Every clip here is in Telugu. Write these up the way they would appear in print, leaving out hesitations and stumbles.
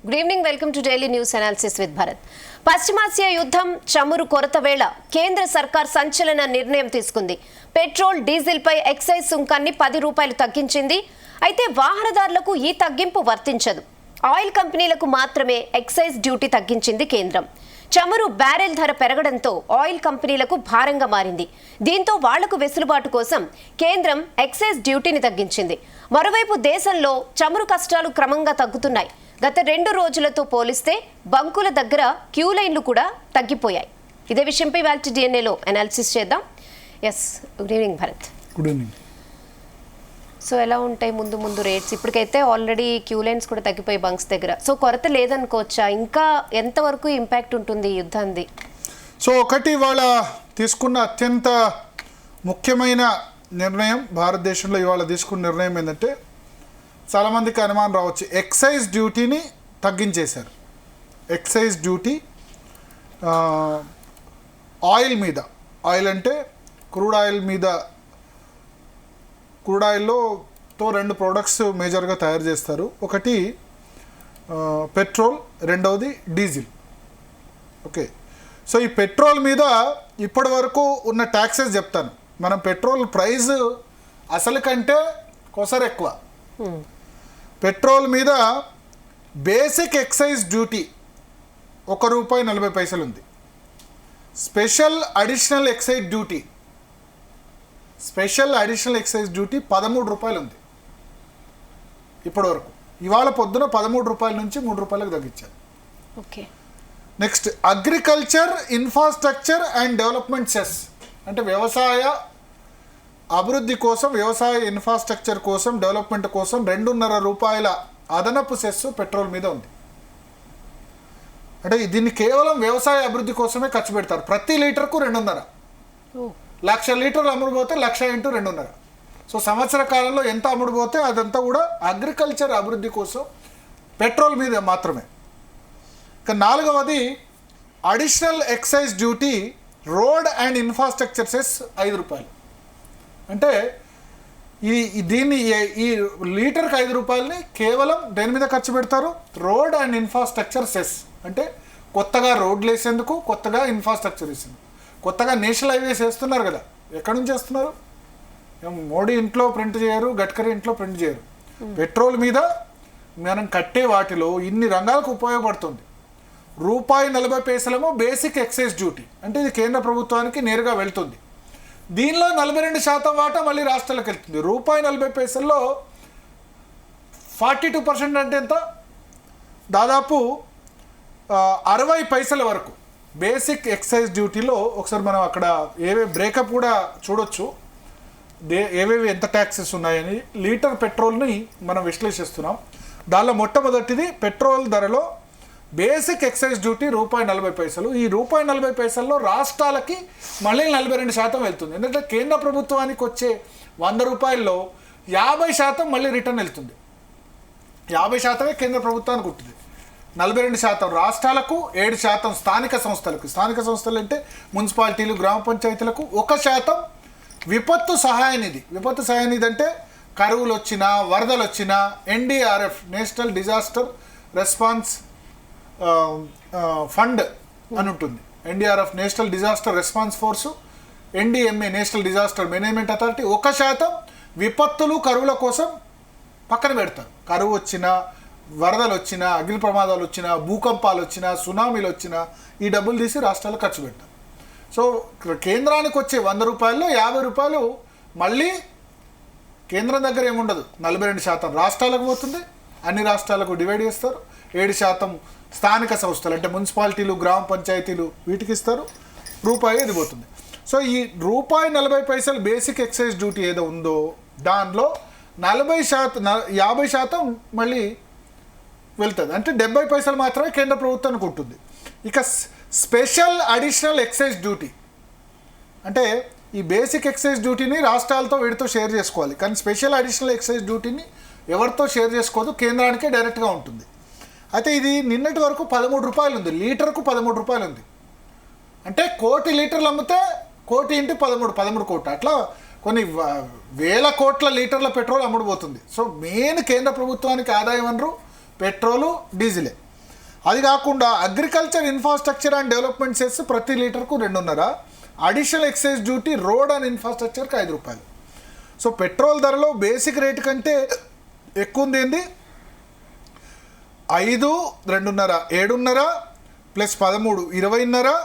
Good evening, welcome to daily news analysis with Bharat. పశ్చిమాసియా యుద్ధం, చమురు కొరత వేళ కేంద్ర సర్కార్ సంచలన నిర్ణయం తీసుకుంది. పెట్రోల్, డీజిల్ పై ఎక్సైజ్ సుంకాన్ని 10 రూపాయలు తగ్గించింది. అయితే వాహనదారులకు ఈ తగ్గింపు వర్తించదు. ఆయిల్ కంపెనీలకు మాత్రమే ఎక్సైజ్ డ్యూటీ తగ్గించింది కేంద్రం. చమురు బ్యారెల్ ధర పెరగడంతో ఆయిల్ కంపెనీలకు భారంగా మారింది. దీంతో వాళ్లకు వెసులుబాటు కోసం కేంద్రం ఎక్సైజ్ డ్యూటీని తగ్గించింది. మరోవైపు దేశంలో చమురు కష్టాలు క్రమంగా తగ్గుతున్నాయి. గత 2 రోజులతో పోలిస్తే బంకుల దగ్గర క్యూ లైన్లు కూడా తగ్గిపోయాయి. ఇదే విషయంపై వాల్టి డిఎన్ఏలో అనాలిసిస్ చేద్దాం. Yes, good evening Bharat. Good evening. So ఎలా ఉంటాయి ముందు రేట్స్? ఇప్పటికైతే ఆల్రెడీ క్యూ లైన్స్ కూడా తగ్గిపోయి బంక్స్ దగ్గర. సో కొరత లేదనుకోవచ్చా? ఇంకా ఎంతవరకు ఇంపాక్ట్ ఉంటుంది ఈ యుద్ధాన్ని? సో ఒకటి ఇవాళ తీసుకున్న అత్యంత ముఖ్యమైన నిర్ణయం, భారతదేశంలో ఇవాళ తీసుకున్న నిర్ణయం ఏంటంటే, చాలామందికి అనుమానం రావచ్చు, ఎక్సైజ్ డ్యూటీని తగ్గించేశారు. ఎక్సైజ్ డ్యూటీ ఆయిల్ మీద, ఆయిల్ అంటే క్రూడ్ ఆయిల్ మీద, క్రూడ్ ఆయిల్లో 2 ప్రోడక్ట్స్ మేజర్గా తయారు చేస్తారు. ఒకటి పెట్రోల్, రెండవది డీజిల్. ఓకే, సో ఈ పెట్రోల్ మీద ఇప్పటి వరకు ఉన్న ట్యాక్సెస్ చెప్తాను. మనం పెట్రోల్ ప్రైస్ అసలు కంటే కొసరు ఎక్కువ. పెట్రోల్ మీద బేసిక్ ఎక్సైజ్ డ్యూటీ ₹1.40 ఉంది. Special additional excise duty, special additional excise duty ₹13 ఉంది ఇప్పటి వరకు. ఇవాళ పొద్దున ₹13 నుంచి ₹3 తగ్గించారు. Okay. Next agriculture infrastructure and development cess, అంటే వ్యవసాయ అభివృద్ధి కోసం, వ్యవసాయ ఇన్ఫ్రాస్ట్రక్చర్ కోసం, డెవలప్మెంట్ కోసం ₹2.5 అదనపు సెస్ పెట్రోల్ మీద ఉంది. అంటే దీన్ని కేవలం వ్యవసాయ అభివృద్ధి కోసమే ఖర్చు పెడతారు. ప్రతి లీటర్కు 2.5. 1,00,000 లీటర్లు అమ్ముడుపోతే 1,00,000 × 2.5. సో సంవత్సర కాలంలో ఎంత అమ్ముడుపోతే అదంతా కూడా అగ్రికల్చర్ అభివృద్ధి కోసం పెట్రోల్ మీద మాత్రమే. ఇక 4వది additional excise duty road and infrastructure cess ₹5. అంటే దీన్ని ఈ లీటర్కి ₹5 కేవలం దేని మీద ఖర్చు పెడతారు? Road and infrastructure cess. అంటే కొత్తగా రోడ్లు వేసేందుకు, కొత్తగా ఇన్ఫ్రాస్ట్రక్చర్ వేసేందుకు. కొత్తగా నేషనల్ హైవేస్ వేస్తున్నారు కదా, ఎక్కడి నుంచి వేస్తున్నారు? మోడీ ఇంట్లో ప్రింట్ చేయరు, గడ్కరీ ఇంట్లో ప్రింట్ చేయరు. పెట్రోల్ మీద మనం కట్టే వాటిలో ఇన్ని రంగాలకు ఉపయోగపడుతుంది. ₹1.40 బేసిక్ ఎక్సైజ్ డ్యూటీ, అంటే ఇది కేంద్ర ప్రభుత్వానికి నేరుగా వెళ్తుంది. దీనిలో 42% వాటా మళ్ళీ రాష్ట్రాలకు వెళ్తుంది. ₹1.40లో 42% అంటే ఎంత? దాదాపు 60 పైసల వరకు బేసిక్ ఎక్సైజ్ డ్యూటీలో. ఒకసారి మనం అక్కడ ఏవే బ్రేకప్ కూడా చూడొచ్చు, ఏవేవి ఎంత ట్యాక్సెస్ ఉన్నాయని. లీటర్ పెట్రోల్ని మనం విశ్లేషిస్తున్నాం. దానిలో మొట్టమొదటిది పెట్రోల్ ధరలో బేసిక్ ఎక్సైజ్ డ్యూటీ ₹1.40. ఈ ₹1.40లో రాష్ట్రాలకి మళ్ళీ 42% వెళ్తుంది. ఎందుకంటే కేంద్ర ప్రభుత్వానికి వచ్చే ₹100లో 50% మళ్ళీ రిటర్న్ వెళ్తుంది. 50% కేంద్ర ప్రభుత్వానికి ఉంటుంది, 42% రాష్ట్రాలకు, 7% స్థానిక సంస్థలకు. స్థానిక సంస్థలు అంటే మున్సిపాలిటీలు, గ్రామ పంచాయతీలకు. 1% విపత్తు సహాయ నిధి. విపత్తు సహాయ నిధి అంటే కరువులు వచ్చినా, వరదలు వచ్చినా NDRF, national disaster response fund అని ఉంటుంది. NDRF national disaster response force, NDMA national disaster management authority. 1% విపత్తులు, కరువుల కోసం పక్కన పెడతారు. కరువు వచ్చినా, వరదలు వచ్చినా, అగ్ని ప్రమాదాలు వచ్చినా, భూకంపాలు వచ్చినా, సునామీలు వచ్చినా ఈ డబ్బులు తీసి రాష్ట్రాలు ఖర్చు పెడతారు. సో కేంద్రానికి వచ్చే ₹100లో ₹50 మళ్ళీ కేంద్రం దగ్గర ఏముండదు. 42% రాష్ట్రాలకు పోతుంది. అన్ని రాష్ట్రాలకు డివైడ్ చేస్తారు. 7% స్థానిక సంస్థలు అంటే మున్సిపాలిటీలు, గ్రామ పంచాయతీలు, వీటికి ఇస్తారు. ₹1 ఇది పోతుంది. సో ఈ ₹1.40 బేసిక్ ఎక్సైజ్ డ్యూటీ ఏదో ఉందో దానిలో 50% మళ్ళీ వెళ్తుంది. అంటే 70 పైసలు మాత్రమే కేంద్ర ప్రభుత్వానికి ఉంటుంది. ఇక స్పెషల్ అడిషనల్ ఎక్సైజ్ డ్యూటీ అంటే ఈ బేసిక్ ఎక్సైజ్ డ్యూటీని రాష్ట్రాలతో వీటితో షేర్ చేసుకోవాలి. కానీ స్పెషల్ అడిషనల్ ఎక్సైజ్ డ్యూటీని ఎవరితో షేర్ చేసుకోదు, కేంద్రానికే డైరెక్ట్గా ఉంటుంది. అయితే ఇది నిన్నటి వరకు ₹13 ఉంది. లీటర్కు ₹13 ఉంది. అంటే 1,000,000 లీటర్లు అమ్మితే 1,000,000 × 13 కోట్లు, అట్లా కొన్ని వేల కోట్ల లీటర్ల పెట్రోల్ అమ్ముడుపోతుంది. సో మెయిన్ కేంద్ర ప్రభుత్వానికి ఆదాయం వనరు పెట్రోలు, డీజిలే. అది కాకుండా agriculture infrastructure and development cess ప్రతి లీటర్కు 2.5, additional excise duty road and ఇన్ఫ్రాస్ట్రక్చర్కి 5 రూపాయలు. సో పెట్రోల్ ధరలో బేసిక్ రేట్ కంటే ఎక్కువ ఉంది ఏంది 5, 2.5, 7.5 plus 13, 20.5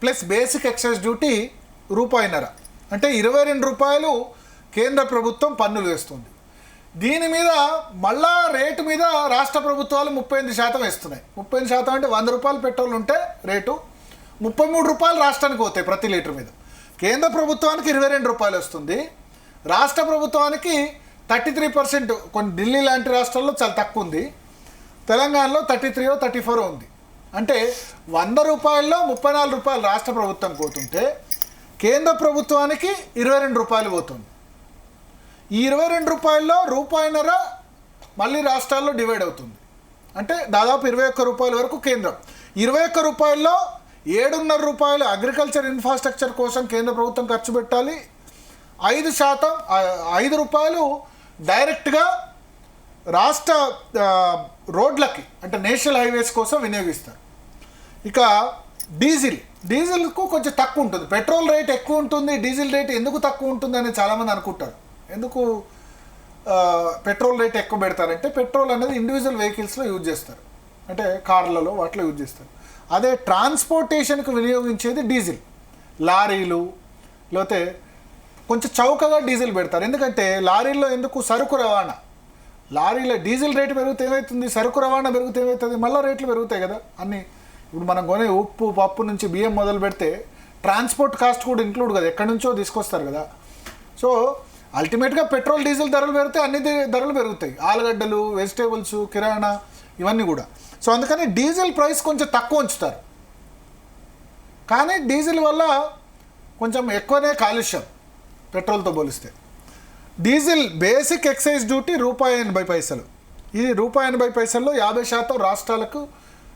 plus basic excise duty 1.5 రూపాయి, అంటే 22 రూపాయలు కేంద్ర ప్రభుత్వం పన్నులు వేస్తుంది. దీని మీద మళ్ళా రేటు మీద రాష్ట్ర ప్రభుత్వాలు 38% వేస్తున్నాయి. 30% అంటే 100 రూపాయలు పెట్రోల్ ఉంటే రేటు 33 రూపాయలు రాష్ట్రానికి పోతాయి ప్రతి లీటర్ మీద. కేంద్ర ప్రభుత్వానికి 22 రూపాయలు వస్తుంది, రాష్ట్ర ప్రభుత్వానికి 33%. కొన్ని ఢిల్లీ లాంటి రాష్ట్రాల్లో చాలా తక్కువ ఉంది, తెలంగాణలో 33 or 34 ఉంది. అంటే 100 రూపాయల్లో 34 రూపాయలు రాష్ట్ర ప్రభుత్వం పోతుంటే కేంద్ర ప్రభుత్వానికి 22 రూపాయలు పోతుంది. ఈ 22 రూపాయల్లో 1.5 రూపాయలు మళ్ళీ రాష్ట్రాల్లో డివైడ్ అవుతుంది, అంటే దాదాపు 21 రూపాయల వరకు కేంద్రం. 21 రూపాయల్లో 7.5 రూపాయలు అగ్రికల్చర్ ఇన్ఫ్రాస్ట్రక్చర్ కోసం కేంద్ర ప్రభుత్వం ఖర్చు పెట్టాలి. 5%, 5 రూపాయలు డైరెక్ట్గా రాష్ట్ర రోడ్లకి అంటే నేషనల్ హైవేస్ కోసం వినియోగిస్తారు. ఇక డీజిల్కు కొంచెం తక్కువ ఉంటుంది, పెట్రోల్ రేట్ ఎక్కువ ఉంటుంది, డీజిల్ రేట్ ఎందుకు తక్కువ ఉంటుంది అని చాలామంది అనుకుంటారు. ఎందుకు పెట్రోల్ రేట్ ఎక్కువ పెడతారంటే పెట్రోల్ అనేది ఇండివిజువల్ వెహికల్స్లో యూజ్ చేస్తారు, అంటే కార్లలో వాటిలో యూజ్ చేస్తారు. అదే ట్రాన్స్పోర్టేషన్కి వినియోగించేది డీజిల్, లారీలు లేకపోతే కొంచెం చౌకగా డీజిల్ పెడతారు. ఎందుకంటే లారీల్లో ఎందుకు సరుకు రవాణా, లారీలో డీజిల్ రేటు పెరిగితే ఏమవుతుంది, సరుకు రవాణా పెరిగితే ఏమవుతుంది, మళ్ళీ రేట్లు పెరుగుతాయి కదా అన్నీ. ఇప్పుడు మనం కొనే ఉప్పు పప్పు నుంచి బియ్యం మొదలు పెడితే ట్రాన్స్పోర్ట్ కాస్ట్ కూడా ఇంక్లూడ్ కదా, ఎక్కడి నుంచో తీసుకొస్తారు కదా. సో అల్టిమేట్గా పెట్రోల్ డీజిల్ ధరలు పెరిగితే అన్ని ధరలు పెరుగుతాయి, ఆలుగడ్డలు, వెజిటేబుల్స్, కిరాణా ఇవన్నీ కూడా. సో అందుకని డీజిల్ ప్రైస్ కొంచెం తక్కువ ఉంచుతారు, కానీ డీజిల్ వల్ల కొంచెం ఎక్కువనే కాలుష్యం పెట్రోల్తో పోలిస్తే. Diesel basic excise duty ₹1.80. ఇది ₹1.80లో 50% రాష్ట్రాలకు,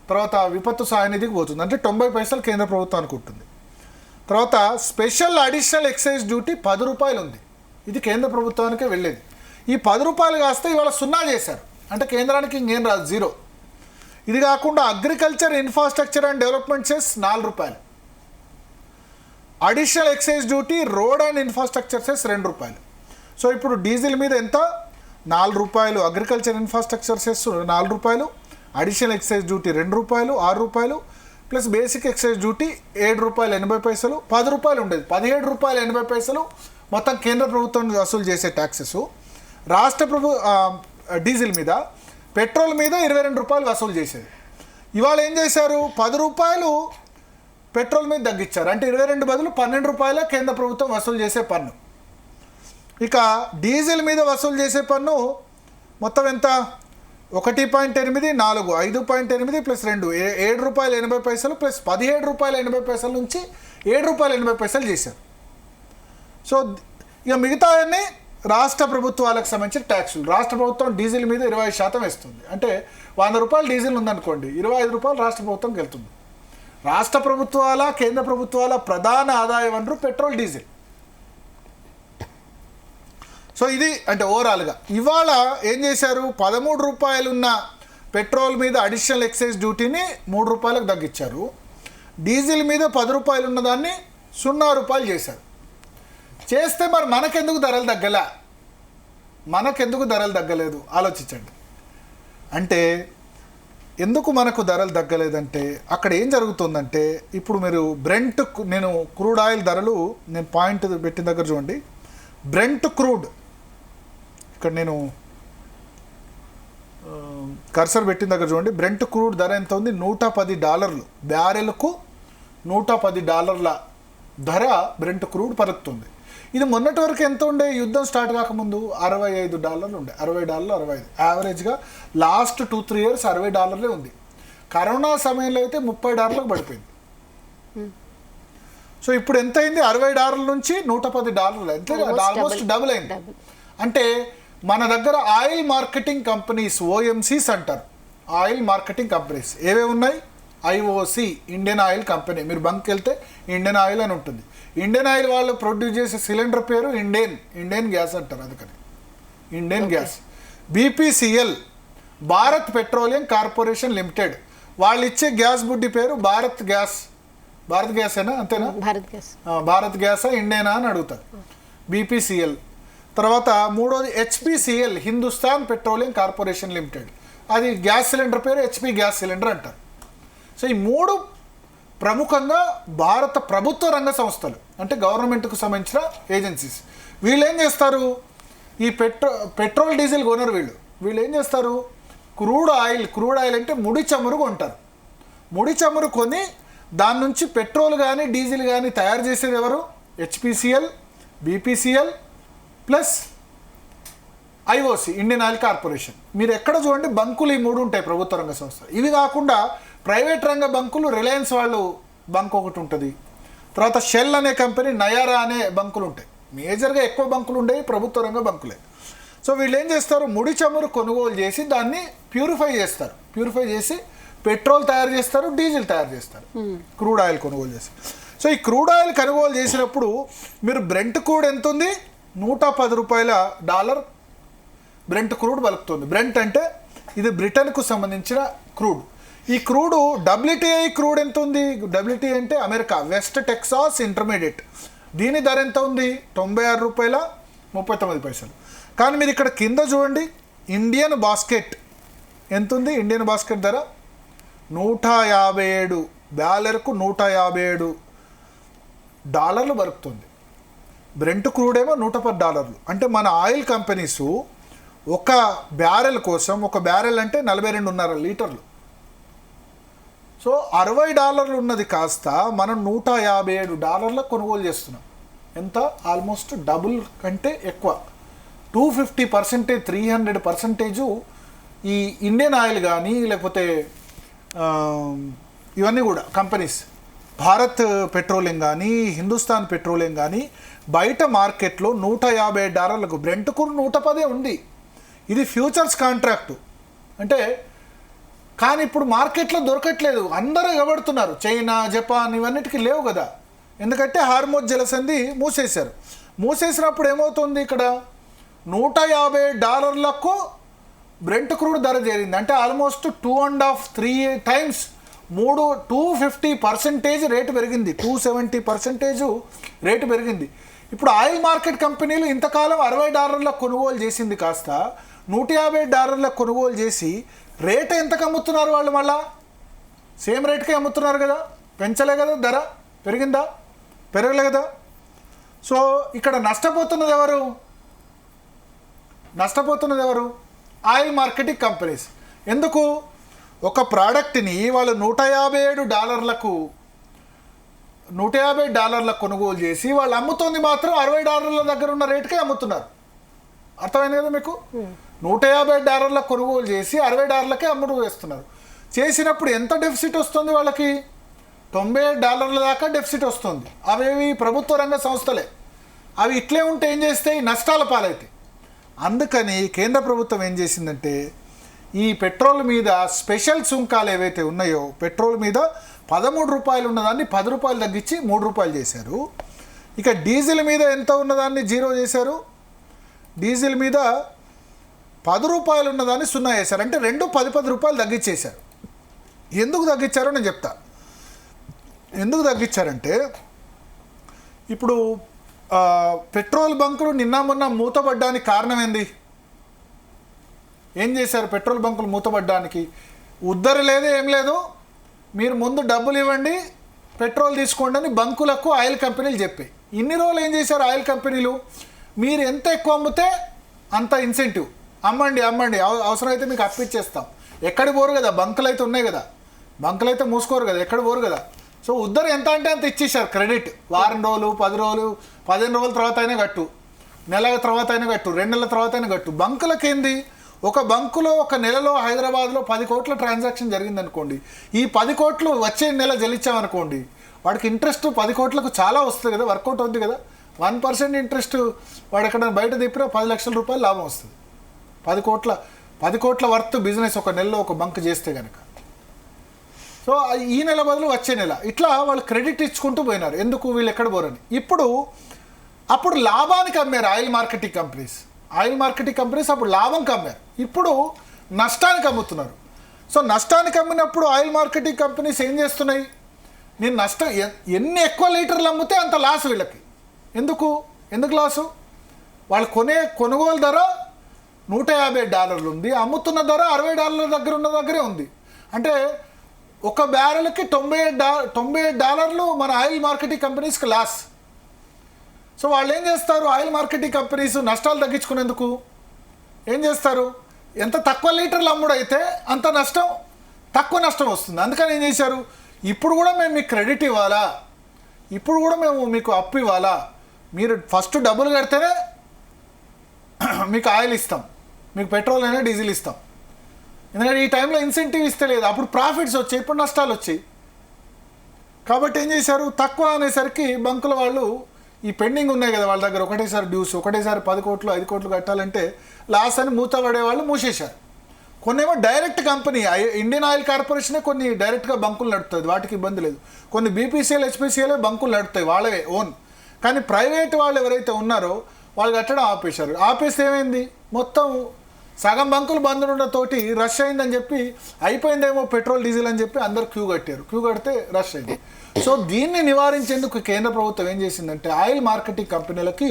తర్వాత విపత్తు సహాయ నిధికి పోతుంది, అంటే 90 పైసలు కేంద్ర ప్రభుత్వానికి ఉంటుంది. తర్వాత స్పెషల్ అడిషనల్ ఎక్సైజ్ డ్యూటీ 10 రూపాయలు ఉంది, ఇది కేంద్ర ప్రభుత్వానికే వెళ్ళేది. ఈ 10 రూపాయలు కాస్తే ఇవాళ 0 చేశారు, అంటే కేంద్రానికి ఇంకేం రాదు, 0. ఇది కాకుండా agriculture infrastructure and development cess 4 రూపాయలు, additional excise duty road and infrastructure cess 2 రూపాయలు. సో ఇప్పుడు డీజిల్ మీద ఎంత, 4 రూపాయలు, అగ్రికల్చర్ ఇన్ఫ్రాస్ట్రక్చర్ సెస్ 4 రూపాయలు, అడిషనల్ ఎక్సైజ్ డ్యూటీ 2 రూపాయలు, 6 రూపాయలు ప్లస్ బేసిక్ ఎక్సైజ్ డ్యూటీ ₹7.80, 10 రూపాయలు ఉండేది, ₹17.80 మొత్తం కేంద్ర ప్రభుత్వం వసూలు చేసే ట్యాక్సెస్. రాష్ట్ర డీజిల్ మీద, పెట్రోల్ మీద 22 రూపాయలు వసూలు చేసేది. ఇవాళ ఏం చేశారు, 10 రూపాయలు పెట్రోల్ మీద తగ్గించారు, అంటే 22 బదులు 12 రూపాయల కేంద్ర ప్రభుత్వం వసూలు చేసే పన్ను. ఇక డీజిల్ మీద వసూలు చేసే పన్ను మొత్తం ఎంత, 1.8, 4, 5.8 ప్లస్ 2, ₹7.80 ప్లస్ ₹17.80 నుంచి ₹7.80 చేశారు. సో ఇక మిగతా అన్నీ రాష్ట్ర ప్రభుత్వాలకు సంబంధించిన ట్యాక్సులు. రాష్ట్ర ప్రభుత్వం డీజిల్ మీద 25% వేస్తుంది, అంటే 100 రూపాయలు డీజిల్ ఉందనుకోండి, 25 రూపాయలు రాష్ట్ర ప్రభుత్వంకి వెళ్తుంది. రాష్ట్ర ప్రభుత్వాల, కేంద్ర ప్రభుత్వాల ప్రధాన ఆదాయ వనరు పెట్రోల్, డీజిల్. సో ఇది అంటే ఓవరాల్గా ఇవాళ ఏం చేశారు, 13 రూపాయలు ఉన్న పెట్రోల్ మీద అడిషనల్ ఎక్సైజ్ డ్యూటీని 3 రూపాయలకు తగ్గించారు, డీజిల్ మీద 10 రూపాయలు ఉన్నదాన్ని 0 రూపాయలు చేశారు. చేస్తే మరి మనకెందుకు ధరలు తగ్గలేదు ఆలోచించండి. అంటే ఎందుకు మనకు ధరలు తగ్గలేదంటే అక్కడ ఏం జరుగుతుందంటే, ఇప్పుడు మీరు నేను క్రూడ్ ఆయిల్ ధరలు నేను పాయింట్ పెట్టిన దగ్గర చూడండి, బ్రెంట్ క్రూడ్, ఇక్కడ నేను కర్సర్ పెట్టిన దగ్గర చూడండి, బ్రెంట్ క్రూడ్ ధర ఎంత ఉంది, $110 బ్యారెల్కు, $110 ధర బ్రెంట్ క్రూడ్ పలుకుతుంది. ఇది మొన్నటి వరకు ఎంత ఉండే, యుద్ధం స్టార్ట్ కాకముందు $65 ఉండే, $60, 65 యావరేజ్గా లాస్ట్ 2-3 ఇయర్స్ $60 ఉంది. కరోనా సమయంలో అయితే $30 పడిపోయింది. సో ఇప్పుడు ఎంత అయింది, $60 నుంచి $110, ఎంత ఆల్మోస్ట్ డబుల్ అయింది. అంటే మన దగ్గర ఆయిల్ మార్కెటింగ్ కంపెనీస్, OMCs అంటారు, ఆయిల్ మార్కెటింగ్ కంపెనీస్ ఏవే ఉన్నాయి, IOC ఇండియన్ ఆయిల్ కంపెనీ, మీరు బంక్కి వెళ్తే ఇండియన్ ఆయిల్ అని ఉంటుంది. ఇండియన్ ఆయిల్ వాళ్ళు ప్రొడ్యూస్ చేసే సిలిండర్ పేరు ఇండియన్ గ్యాస్ అంటారు, అందుకని Indian gas. BPCL Bharat petroleum corporation limited. వాళ్ళు ఇచ్చే గ్యాస్ బుడ్డి పేరు భారత్ గ్యాస్. భారత్ గ్యాసేనా, అంతేనా? భారత్ గ్యాసా ఇండియనా అని అడుగుతారు. బీపీసీఎల్. తర్వాత మూడోది HPCL, Hindustan petroleum corporation limited. అది గ్యాస్ సిలిండర్ పేరు హెచ్పి గ్యాస్ సిలిండర్ అంటారు. సో ఈ మూడు ప్రముఖంగా భారత ప్రభుత్వ రంగ సంస్థలు, అంటే గవర్నమెంట్కు సంబంధించిన ఏజెన్సీస్. వీళ్ళు ఏం చేస్తారు, ఈ పెట్రోల్ డీజిల్ కొనరు. వీళ్ళు ఏం చేస్తారు, క్రూడ్ ఆయిల్ అంటే ముడి చమురు కొంటారు. ముడి చమురు కొని దాని నుంచి పెట్రోల్ కానీ డీజిల్ కానీ తయారు చేసేది ఎవరు? HPCL, BPCL plus IOC, Indian oil corporation. మీరు ఎక్కడ చూడండి బంకులు ఈ మూడు ఉంటాయి ప్రభుత్వ రంగ సంస్థలు. ఇవి కాకుండా ప్రైవేట్ రంగ బంకులు, రిలయన్స్ వాళ్ళు బంక్ ఒకటి ఉంటుంది. తర్వాత షెల్ అనే కంపెనీ, నయారా అనే బంకులు ఉంటాయి. మేజర్గా ఎక్కువ బంకులు ఉండేవి ప్రభుత్వ రంగ బంకులే. సో వీళ్ళు ఏం చేస్తారు, ముడి చమురు కొనుగోలు చేసి దాన్ని ప్యూరిఫై చేస్తారు. ప్యూరిఫై చేసి పెట్రోల్ తయారు చేస్తారు, డీజిల్ తయారు చేస్తారు, క్రూడ్ ఆయిల్ కొనుగోలు చేసి. సో ఈ క్రూడ్ ఆయిల్ కొనుగోలు చేసినప్పుడు మీరు బ్రెంట్ క్రూడ్ ఎంత ఉంది, $110 బ్రెంట్ క్రూడ్ పలుకుతుంది. బ్రెంట్ అంటే ఇది బ్రిటన్కు సంబంధించిన క్రూడ్. ఈ క్రూడ్ WTI క్రూడ్ ఎంత ఉంది? WTI అంటే అమెరికా, వెస్ట్ టెక్సాస్ ఇంటర్మీడియట్. దీని ధర ఎంత ఉంది? $96.39. కానీ మీరు ఇక్కడ కింద చూడండి, ఇండియన్ బాస్కెట్ ఎంత ఉంది? ఇండియన్ బాస్కెట్ ధర 157 బ్యాలర్కు $157 పలుకుతుంది. బ్రెంట్ క్రూడ్ ఏమో $110. అంటే మన ఆయిల్ కంపెనీసు ఒక బ్యారెల్ కోసం, ఒక బ్యారెల్ అంటే 42.5 లీటర్లు. సో $60 ఉన్నది కాస్త మనం $157 కొనుగోలు చేస్తున్నాం. ఎంత? ఆల్మోస్ట్ డబుల్ కంటే ఎక్కువ. 250%, 300% ఈ ఇండియన్ ఆయిల్ కానీ లేకపోతే ఇవన్నీ కూడా కంపెనీస్, భారత్ పెట్రోలియం కానీ హిందుస్థాన్ పెట్రోలియం కానీ బయట మార్కెట్లో $150, బ్రెంట్ క్రూడ్ 110 ఉంది. ఇది ఫ్యూచర్స్ కాంట్రాక్టు అంటే. కానీ ఇప్పుడు మార్కెట్లో దొరకట్లేదు, అందరూ ఎగబడుతున్నారు. చైనా, జపాన్ ఇవన్నిటికీ లేవు కదా, ఎందుకంటే హార్మోజ్ జలసంధి మూసేశారు. మూసేసినప్పుడు ఏమవుతుంది, ఇక్కడ $150 బ్రెంట్ క్రూడ్ ధర చేరింది. అంటే ఆల్మోస్ట్ 2.5-3 times 250% రేటు పెరిగింది, 270% రేటు పెరిగింది. ఇప్పుడు ఆయిల్ మార్కెట్ కంపెనీలు ఇంతకాలం $60 కొనుగోలు చేసింది కాస్త $150 కొనుగోలు చేసి రేటు ఎంతకు అమ్ముతున్నారు వాళ్ళు? మళ్ళా సేమ్ రేటుకే అమ్ముతున్నారు కదా, పెంచలే కదా, ధర పెరిగిందా? పెరగలే కదా. సో ఇక్కడ నష్టపోతున్నది ఎవరు? Oil marketing companies. ఎందుకు? ఒక ప్రోడక్ట్ని వాళ్ళు $150 కొనుగోలు చేసి వాళ్ళు అమ్ముతుంది మాత్రం $60 దగ్గర ఉన్న రేటుకే అమ్ముతున్నారు. అర్థమైంది కదా మీకు? $150 కొనుగోలు చేసి $60కే అమ్ముడు వేస్తున్నారు. చేసినప్పుడు ఎంత డెఫిసిట్ వస్తుంది వాళ్ళకి? $98 దాకా డెఫిసిట్ వస్తుంది. అవేవి ప్రభుత్వ రంగ సంస్థలే. అవి ఇట్లే ఉంటే ఏం చేస్తాయి? నష్టాల పాలైతాయి. అందుకని కేంద్ర ప్రభుత్వం ఏం చేసిందంటే, ఈ పెట్రోల్ మీద స్పెషల్ సుంకాలు ఏవైతే ఉన్నాయో, పెట్రోల్ మీద ₹13 ఉన్నదాన్ని ₹10 తగ్గించి ₹3 చేశారు. ఇక డీజిల్ మీద ఎంత ఉన్నదాన్ని 0 చేశారు. డీజిల్ మీద ₹10 ఉన్నదాన్ని 0 చేశారు. అంటే రెండు ₹10 తగ్గించేశారు. ఎందుకు తగ్గించారో నేను చెప్తా. ఎందుకు తగ్గించారంటే, ఇప్పుడు పెట్రోల్ బంకులు నిన్న మొన్న మూతపడ్డానికి కారణం ఏంది? ఏం చేశారు? పెట్రోల్ బంకులు మూతపడ్డానికి ఉద్దరు లేదు, ఏం లేదు. మీరు ముందు డబ్బులు ఇవ్వండి, పెట్రోల్ తీసుకోండి అని బంకులకు ఆయిల్ కంపెనీలు చెప్పాయి. ఇన్ని రోజులు ఏం చేశారు ఆయిల్ కంపెనీలు? మీరు ఎంత ఎక్కువ అమ్మితే అంత ఇన్సెంటివ్, అమ్మండి అవసరమైతే మీకు అప్పిచ్చేస్తాం. ఎక్కడికి పోరు కదా, బంకులు అయితే ఉన్నాయి కదా, బంకులు అయితే మూసుకోరు కదా, ఎక్కడ పోరు కదా. సో ఉద్దరు ఎంత అంటే అంత ఇచ్చేసారు క్రెడిట్. వారం రోజులు, 10 రోజులు, 15 రోజుల తర్వాత అయినా కట్టు, నెల తర్వాత అయినా కట్టు, 2 నెలల తర్వాత అయినా కట్టు. బంకులకేంది? ఒక బంకులో ఒక నెలలో హైదరాబాద్లో 10 కోట్ల ట్రాన్సాక్షన్ జరిగిందనుకోండి, ఈ 10 కోట్లు వచ్చే నెల చెల్లించామనుకోండి, వాడికి ఇంట్రెస్ట్ 10 కోట్లకు చాలా వస్తుంది కదా, వర్కౌట్ అవుతుంది కదా. 1% ఇంట్రెస్ట్ వాడు ఎక్కడ బయట తిప్పినా ₹10 లక్షల లాభం వస్తుంది. 10 కోట్ల వర్త్ బిజినెస్ ఒక నెలలో ఒక బంక్ చేస్తే కనుక. సో ఈ నెల బదులు వచ్చే నెల ఇట్లా వాళ్ళు క్రెడిట్ ఇచ్చుకుంటూ పోయినారు. ఎందుకు? వీళ్ళు ఎక్కడ పోరని. అప్పుడు లాభానికి అమ్మారు ఆయిల్ మార్కెటింగ్ కంపెనీస్ అప్పుడు లాభంకి అమ్మారు. ఇప్పుడు నష్టానికి అమ్ముతున్నారు. సో నష్టానికి అమ్మినప్పుడు ఆయిల్ మార్కెటింగ్ కంపెనీస్ ఏం చేస్తున్నాయి, నేను నష్టం ఎన్ని ఎక్కువ లీటర్లు అమ్మితే అంత లాస్ వీళ్ళకి. ఎందుకు లాసు? వాళ్ళు కొనుగోలు ధర $150 ఉంది, అమ్ముతున్న ధర $60 దగ్గర ఉన్న దగ్గరే ఉంది. అంటే ఒక బ్యారెల్కి $98 మన ఆయిల్ మార్కెటింగ్ కంపెనీస్కి లాస్. సో వాళ్ళు ఏం చేస్తారు, ఆయిల్ మార్కెటింగ్ కంపెనీస్ నష్టాలు తగ్గించుకునేందుకు ఏం చేస్తారు, ఎంత తక్కువ లీటర్లు అమ్ముడైతే అంత తక్కువ నష్టం వస్తుంది. అందుకని ఏం చేశారు, ఇప్పుడు కూడా మేము మీకు క్రెడిట్ ఇవ్వాలా, ఇప్పుడు కూడా మేము మీకు అప్పు ఇవ్వాలా, మీరు ఫస్ట్ డబ్బులు కడితేనే మీకు ఆయిల్ ఇస్తాం, మీకు పెట్రోల్ అయినా డీజిల్ ఇస్తాం. ఎందుకంటే ఈ టైంలో ఇన్సెంటివ్ ఇస్తే లేదు, అప్పుడు ప్రాఫిట్స్ వచ్చాయి, ఇప్పుడు నష్టాలు వచ్చాయి. కాబట్టి ఏం చేశారు, తక్కువ అనేసరికి బంకుల వాళ్ళు ఈ పెండింగ్ ఉన్నాయి కదా వాళ్ళ దగ్గర, ఒకటేసారి డ్యూస్, ఒకటేసారి 10 కోట్లు 5 కోట్లు కట్టాలంటే లాస్ అని మూతపడే వాళ్ళు మూసేశారు. కొన్నేమో డైరెక్ట్ కంపెనీ ఇండియన్ ఆయిల్ కార్పొరేషనే కొన్ని డైరెక్ట్గా బంకులు నడుపుతుంది, వాటికి ఇబ్బంది లేదు. కొన్ని బీపీసీఎల్ హెచ్పీసీఎల్ బంకులు నడుపుతాయి వాళ్ళవే ఓన్. కానీ ప్రైవేట్ వాళ్ళు ఎవరైతే ఉన్నారో వాళ్ళు కట్టడం ఆపేశారు. ఆపేస్తే ఏమైంది, మొత్తం సగం బంకులు బంద్ ఉండటంతోటి రష్ అయిందని చెప్పి అయిపోయిందేమో పెట్రోల్ డీజిల్ అని చెప్పి అందరు క్యూ కట్టారు. క్యూ కడితే రష్ అయింది. సో దీన్ని నివారించేందుకు కేంద్ర ప్రభుత్వం ఏం చేసిందంటే ఆయిల్ మార్కెటింగ్ కంపెనీలకి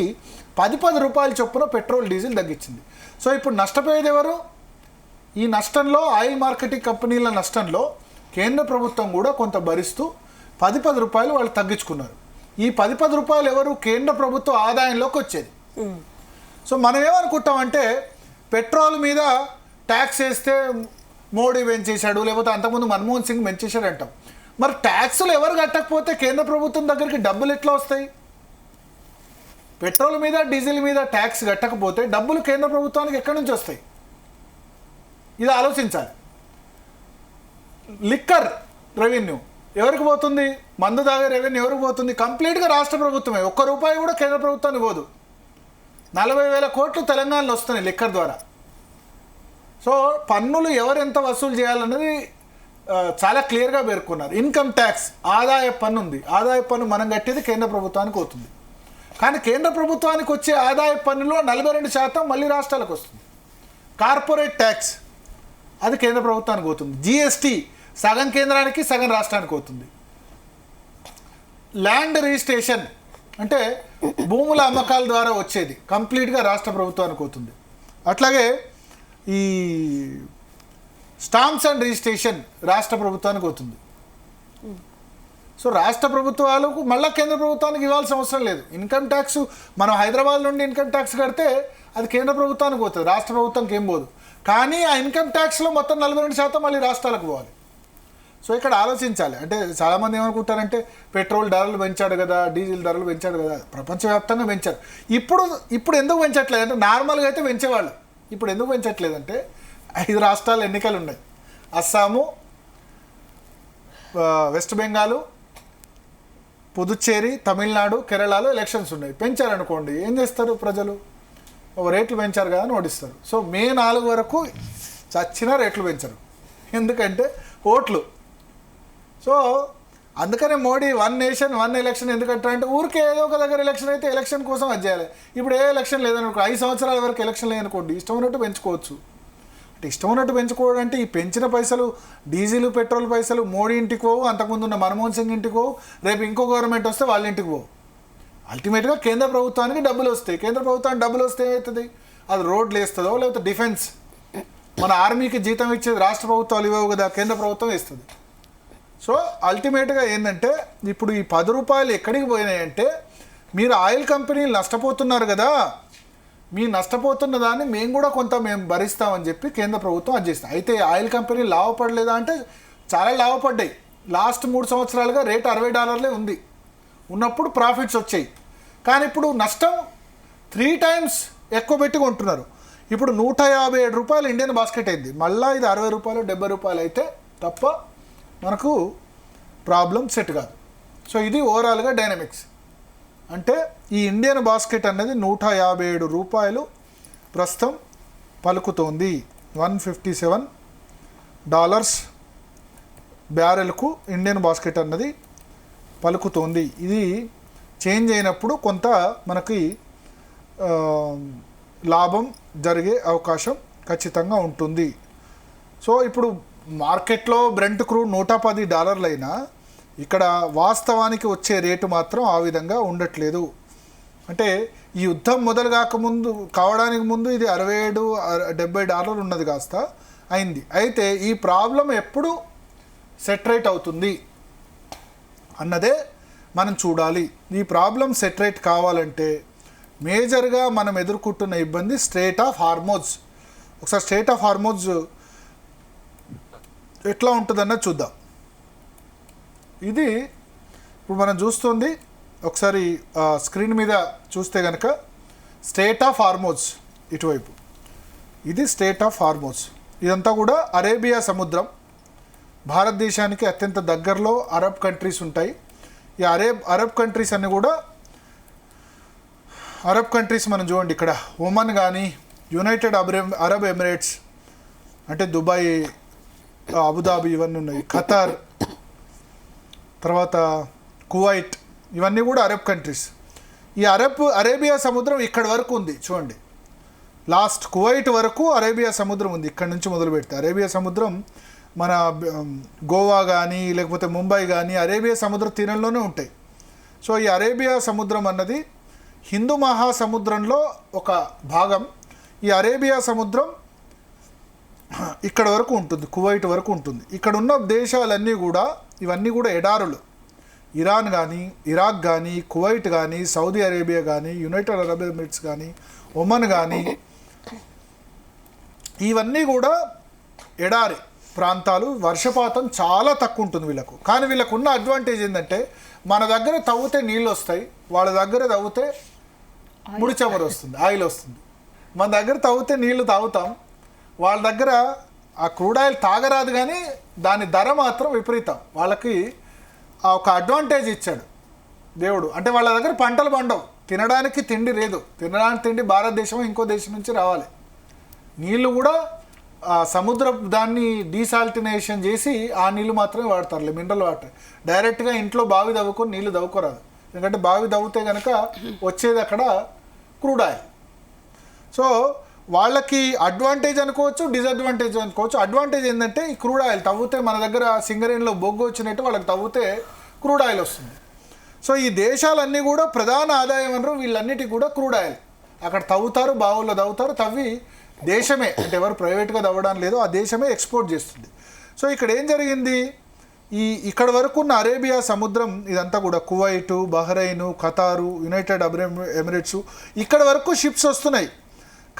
10 రూపాయల చొప్పున పెట్రోల్ డీజిల్ తగ్గించింది. సో ఇప్పుడు నష్టపోయేది ఎవరు, ఈ నష్టంలో ఆయిల్ మార్కెటింగ్ కంపెనీల నష్టంలో కేంద్ర ప్రభుత్వం కూడా కొంత భరిస్తూ 10 రూపాయలు వాళ్ళు తగ్గించుకున్నారు. ఈ 10 రూపాయలు ఎవరు, కేంద్ర ప్రభుత్వ ఆదాయంలోకి వచ్చేది. సో మనం ఏమనుకుంటామంటే పెట్రోల్ మీద ట్యాక్స్ వేస్తే మోడీ పెంచేశాడు, లేకపోతే అంతకుముందు మన్మోహన్ సింగ్ పెంచేశాడు అంటాం. మరి ట్యాక్సులు ఎవరు కట్టకపోతే కేంద్ర ప్రభుత్వం దగ్గరికి డబ్బులు ఎట్లా వస్తాయి? పెట్రోల్ మీద డీజిల్ మీద ట్యాక్స్ కట్టకపోతే డబ్బులు కేంద్ర ప్రభుత్వానికి ఎక్కడి నుంచి వస్తాయి? ఇది ఆలోచించాలి. లిక్కర్ రెవెన్యూ ఎవరికి పోతుంది, మందు తాగే రెవెన్యూ ఎవరికి పోతుంది? కంప్లీట్గా రాష్ట్ర ప్రభుత్వమే. ₹1 కూడా కేంద్ర ప్రభుత్వానికి పోదు. 40,000 కోట్లు తెలంగాణలో వస్తున్నాయి లిక్కర్ ద్వారా. సో పన్నులు ఎవరు ఎంత వసూలు చేయాలన్నది చాలా క్లియర్గా పేర్కొన్నారు. ఇన్కమ్ ట్యాక్స్, ఆదాయ పన్ను ఉంది. ఆదాయ పన్ను మనం కట్టేది కేంద్ర ప్రభుత్వానికి అవుతుంది. కానీ కేంద్ర ప్రభుత్వానికి వచ్చే ఆదాయ పన్నులో 42% మళ్ళీ రాష్ట్రాలకు వస్తుంది. కార్పొరేట్ ట్యాక్స్ అది కేంద్ర ప్రభుత్వానికి పోతుంది. జిఎస్టీ సగం కేంద్రానికి సగం రాష్ట్రానికి అవుతుంది. ల్యాండ్ రిజిస్ట్రేషన్ అంటే భూముల అమ్మకాల ద్వారా వచ్చేది కంప్లీట్గా రాష్ట్ర ప్రభుత్వానికి అవుతుంది. అట్లాగే ఈ స్టాంప్స్ అండ్ రిజిస్ట్రేషన్ రాష్ట్ర ప్రభుత్వానికి అవుతుంది. సో రాష్ట్ర ప్రభుత్వాలకు మళ్ళీ కేంద్ర ప్రభుత్వానికి ఇవ్వాల్సిన అవసరం లేదు. ఇన్కమ్ ట్యాక్స్ మనం హైదరాబాద్ నుండి ఇన్కమ్ ట్యాక్స్ కడితే అది కేంద్ర ప్రభుత్వానికి పోతుంది, రాష్ట్ర ప్రభుత్వానికి ఏం పోదు. కానీ ఆ ఇన్కమ్ ట్యాక్స్లో మొత్తం 42% మళ్ళీ రాష్ట్రాలకు పోవాలి. సో ఇక్కడ ఆలోచించాలి. అంటే చాలామంది ఏమనుకుంటారంటే పెట్రోల్ ధరలు పెంచాడు కదా, డీజిల్ ధరలు పెంచాడు కదా, ప్రపంచవ్యాప్తంగా పెంచారు. ఇప్పుడు ఎందుకు పెంచట్లేదు అంటే నార్మల్గా అయితే పెంచేవాళ్ళు. ఇప్పుడు ఎందుకు పెంచట్లేదంటే 5 రాష్ట్రాలు ఎన్నికలు ఉన్నాయి. అస్సాము, వెస్ట్ బెంగాల్, పుదుచ్చేరి, తమిళనాడు, కేరళలో ఎలక్షన్స్ ఉన్నాయి. పెంచారనుకోండి ఏం చేస్తారు ప్రజలు, రేట్లు పెంచారు కదా అని ఓడిస్తారు. సో మే 4 వరకు చచ్చిన రేట్లు పెంచరు, ఎందుకంటే ఓట్లు. సో అందుకనే మోడీ 1 నేషన్ 1 ఎలక్షన్ ఎందుకంటారంటే ఊరికే ఏదో ఒక దగ్గర ఎలక్షన్ అయితే ఎలక్షన్ కోసం అది చేయాలి. ఇప్పుడు ఏ ఎలక్షన్ లేదనుకో, 5 సంవత్సరాల వరకు ఎలక్షన్ లేదనుకోండి, ఇష్టం ఉన్నట్టు పెంచుకోవచ్చు. అంటే ఇష్టం ఉన్నట్టు పెంచుకోవడం అంటే ఈ పెంచిన పైసలు డీజిల్ పెట్రోల్ పైసలు మోడీ ఇంటికి పోవు, అంతకుముందు ఉన్న మన్మోహన్ సింగ్ ఇంటికి పోవు, రేపు ఇంకో గవర్నమెంట్ వస్తే వాళ్ళ ఇంటికి పోవు. అల్టిమేట్గా కేంద్ర ప్రభుత్వానికి డబ్బులు వస్తాయి. కేంద్ర ప్రభుత్వానికి డబ్బులు వస్తే ఏమవుతుంది, అది రోడ్లు వేస్తుందో లేకపోతే డిఫెన్స్, మన ఆర్మీకి జీతం ఇచ్చేది రాష్ట్ర ప్రభుత్వాలు ఇవ్వవు కదా, కేంద్ర ప్రభుత్వం వేస్తుంది. సో అల్టిమేట్గా ఏంటంటే ఇప్పుడు ఈ 10 రూపాయలు ఎక్కడికి పోయినాయంటే మీరు ఆయిల్ కంపెనీలు నష్టపోతున్నారు కదా, మీ నష్టపోతున్న దాన్ని మేము కూడా కొంత భరిస్తామని చెప్పి కేంద్ర ప్రభుత్వం అది చేస్తుంది. అయితే ఆయిల్ కంపెనీలు లాభపడలేదా అంటే చాలా లాభపడ్డాయి. లాస్ట్ 3 సంవత్సరాలుగా రేట్ $60 ఉంది, ఉన్నప్పుడు ప్రాఫిట్స్ వచ్చాయి. కానీ ఇప్పుడు నష్టం 3 times ఎక్కువ పెట్టి కొంటున్నారు. ఇప్పుడు ₹157 ఇండియన్ బాస్కెట్ అయింది. మళ్ళీ ఇది ₹60 ₹70 అయితే తప్ప మనకు ప్రాబ్లం సెట్ కాదు. సో ఇది ఓవరాల్గా డైనమిక్స్. అంటే ఈ ఇండియన్ బాస్కెట్ అనేది $157 ప్రస్తుతం పలుకుతోంది. $157 బ్యారెల్కు ఇండియన్ బాస్కెట్ అన్నది పలుకుతోంది. ఇది చేంజ్ అయినప్పుడు కొంత మనకి లాభం జరిగే అవకాశం ఖచ్చితంగా ఉంటుంది. సో ఇప్పుడు మార్కెట్లో బ్రెంట్ క్రూడ్ $110 అయినా ఇక్కడ వాస్తవానికి వచ్చే రేటు మాత్రం ఆ విధంగా ఉండట్లేదు. అంటే ఈ యుద్ధం మొదలు కావడానికి ముందు ఇది $67-70 ఉన్నది కాస్త అయింది. అయితే ఈ ప్రాబ్లం ఎప్పుడు సెటరేట్ అవుతుంది అన్నదే మనం చూడాలి. ఈ ప్రాబ్లం సెటరేట్ కావాలంటే మేజర్గా మనం ఎదుర్కొంటున్న ఇబ్బంది స్ట్రెయిట్ ఆఫ్ హార్మోజ్. ఒకసారి స్ట్రెయిట్ ఆఫ్ హార్మోజ్ ఎట్లా ఉంటుందన్నది చూద్దాం. ఇది ఇప్పుడు మనం చూస్తుంది, ఒకసారి స్క్రీన్ మీద చూస్తే కనుక స్ట్రెయిట్ ఆఫ్ హార్మోజ్ ఇటువైపు, ఇది స్ట్రెయిట్ ఆఫ్ హార్మోజ్. ఇదంతా కూడా అరేబియా సముద్రం. భారతదేశానికి అత్యంత దగ్గరలో అరబ్ కంట్రీస్ ఉంటాయి. ఈ అరబ్ కంట్రీస్ అన్నీ కూడా అరబ్ కంట్రీస్ మనం చూడండి, ఇక్కడ ఒమన్ కానీ, యునైటెడ్ అరబ్ ఎమిరేట్స్ అంటే దుబాయ్, అబుదాబి ఇవన్నీ ఉన్నాయి, ఖతార్, తర్వాత కువైట్, ఇవన్నీ కూడా అరబ్ కంట్రీస్. ఈ అరేబియా సముద్రం ఇక్కడ వరకు ఉంది చూడండి, లాస్ట్ కువైట్ వరకు అరేబియా సముద్రం ఉంది. ఇక్కడ నుంచి మొదలు పెడితే అరేబియా సముద్రం మన గోవా కానీ లేకపోతే ముంబై కానీ అరేబియా సముద్ర తీరంలోనే ఉంటాయి. సో ఈ అరేబియా సముద్రం అన్నది హిందూ మహాసముద్రంలో ఒక భాగం. ఈ అరేబియా సముద్రం ఇక్కడ వరకు ఉంటుంది, కువైట్ వరకు ఉంటుంది. ఇక్కడ ఉన్న దేశాలన్నీ కూడా ఇవన్నీ కూడా ఎడారులు. ఇరాన్ కానీ, ఇరాక్ కానీ, కువైట్ కానీ, సౌదీ అరేబియా కానీ, యునైటెడ్ అరబ్ ఎమిరేట్స్ కానీ, ఒమన్ కానీ, ఇవన్నీ కూడా ఎడారి ప్రాంతాలు. వర్షపాతం చాలా తక్కువ ఉంటుంది వీళ్ళకు. కానీ వీళ్ళకు ఉన్న అడ్వాంటేజ్ ఏంటంటే మన దగ్గర తవ్వితే నీళ్ళు వస్తాయి, వాళ్ళ దగ్గర తవ్వితే ముడి చమురు వస్తుంది, ఆయిల్ వస్తుంది. మన దగ్గర తవ్వితే నీళ్లు తాగుతాం, వాళ్ళ దగ్గర ఆ క్రూడ్ ఆయిల్ తాగరాదు కానీ దాని ధర మాత్రం విపరీతం. వాళ్ళకి ఒక అడ్వాంటేజ్ ఇచ్చాడు దేవుడు. అంటే వాళ్ళ దగ్గర పంటలు పండవు, తినడానికి తిండి లేదు. తినడానికి తిండి భారతదేశం ఇంకో దేశం నుంచి రావాలి. నీళ్ళు కూడా సముద్ర దాన్ని డీసాల్టినేషన్ చేసి ఆ నీళ్ళు మాత్రమే వాడతారు, మినరల్ వాటర్. డైరెక్ట్గా ఇంట్లో బావి తవ్వుకొని నీళ్ళు తవ్వుకోరాదు, ఎందుకంటే బావి తవ్వుతే కనుక వచ్చేది అక్కడ క్రూడ్ ఆయిల్. సో వాళ్ళకి అడ్వాంటేజ్ అనుకోవచ్చు, డిసడ్వాంటేజ్ అనుకోవచ్చు. అడ్వాంటేజ్ ఏంటంటే ఈ క్రూడ్ ఆయిల్ తవ్వుతే మన దగ్గర సింగరేణిలో బొగ్గు వచ్చినట్టు వాళ్ళకి తవ్వుతే క్రూడ్ ఆయిల్ వస్తుంది. సో ఈ దేశాలన్నీ కూడా ప్రధాన ఆదాయం అనరు వీళ్ళన్నిటికీ కూడా క్రూడ్ ఆయిల్. అక్కడ తవ్వుతారు, బావుల్లో తవ్వుతారు, తవ్వి దేశమే, అంటే ఎవరు ప్రైవేట్గా తవ్వడం లేదు, ఆ దేశమే ఎక్స్పోర్ట్ చేస్తుంది. సో ఇక్కడ ఏం జరిగింది, ఇక్కడ వరకు ఉన్న అరేబియా సముద్రం ఇదంతా కూడా Kuwait, Bahrain, ఖతారు, United Arab Emirates, ఇక్కడ వరకు షిప్స్ వస్తున్నాయి.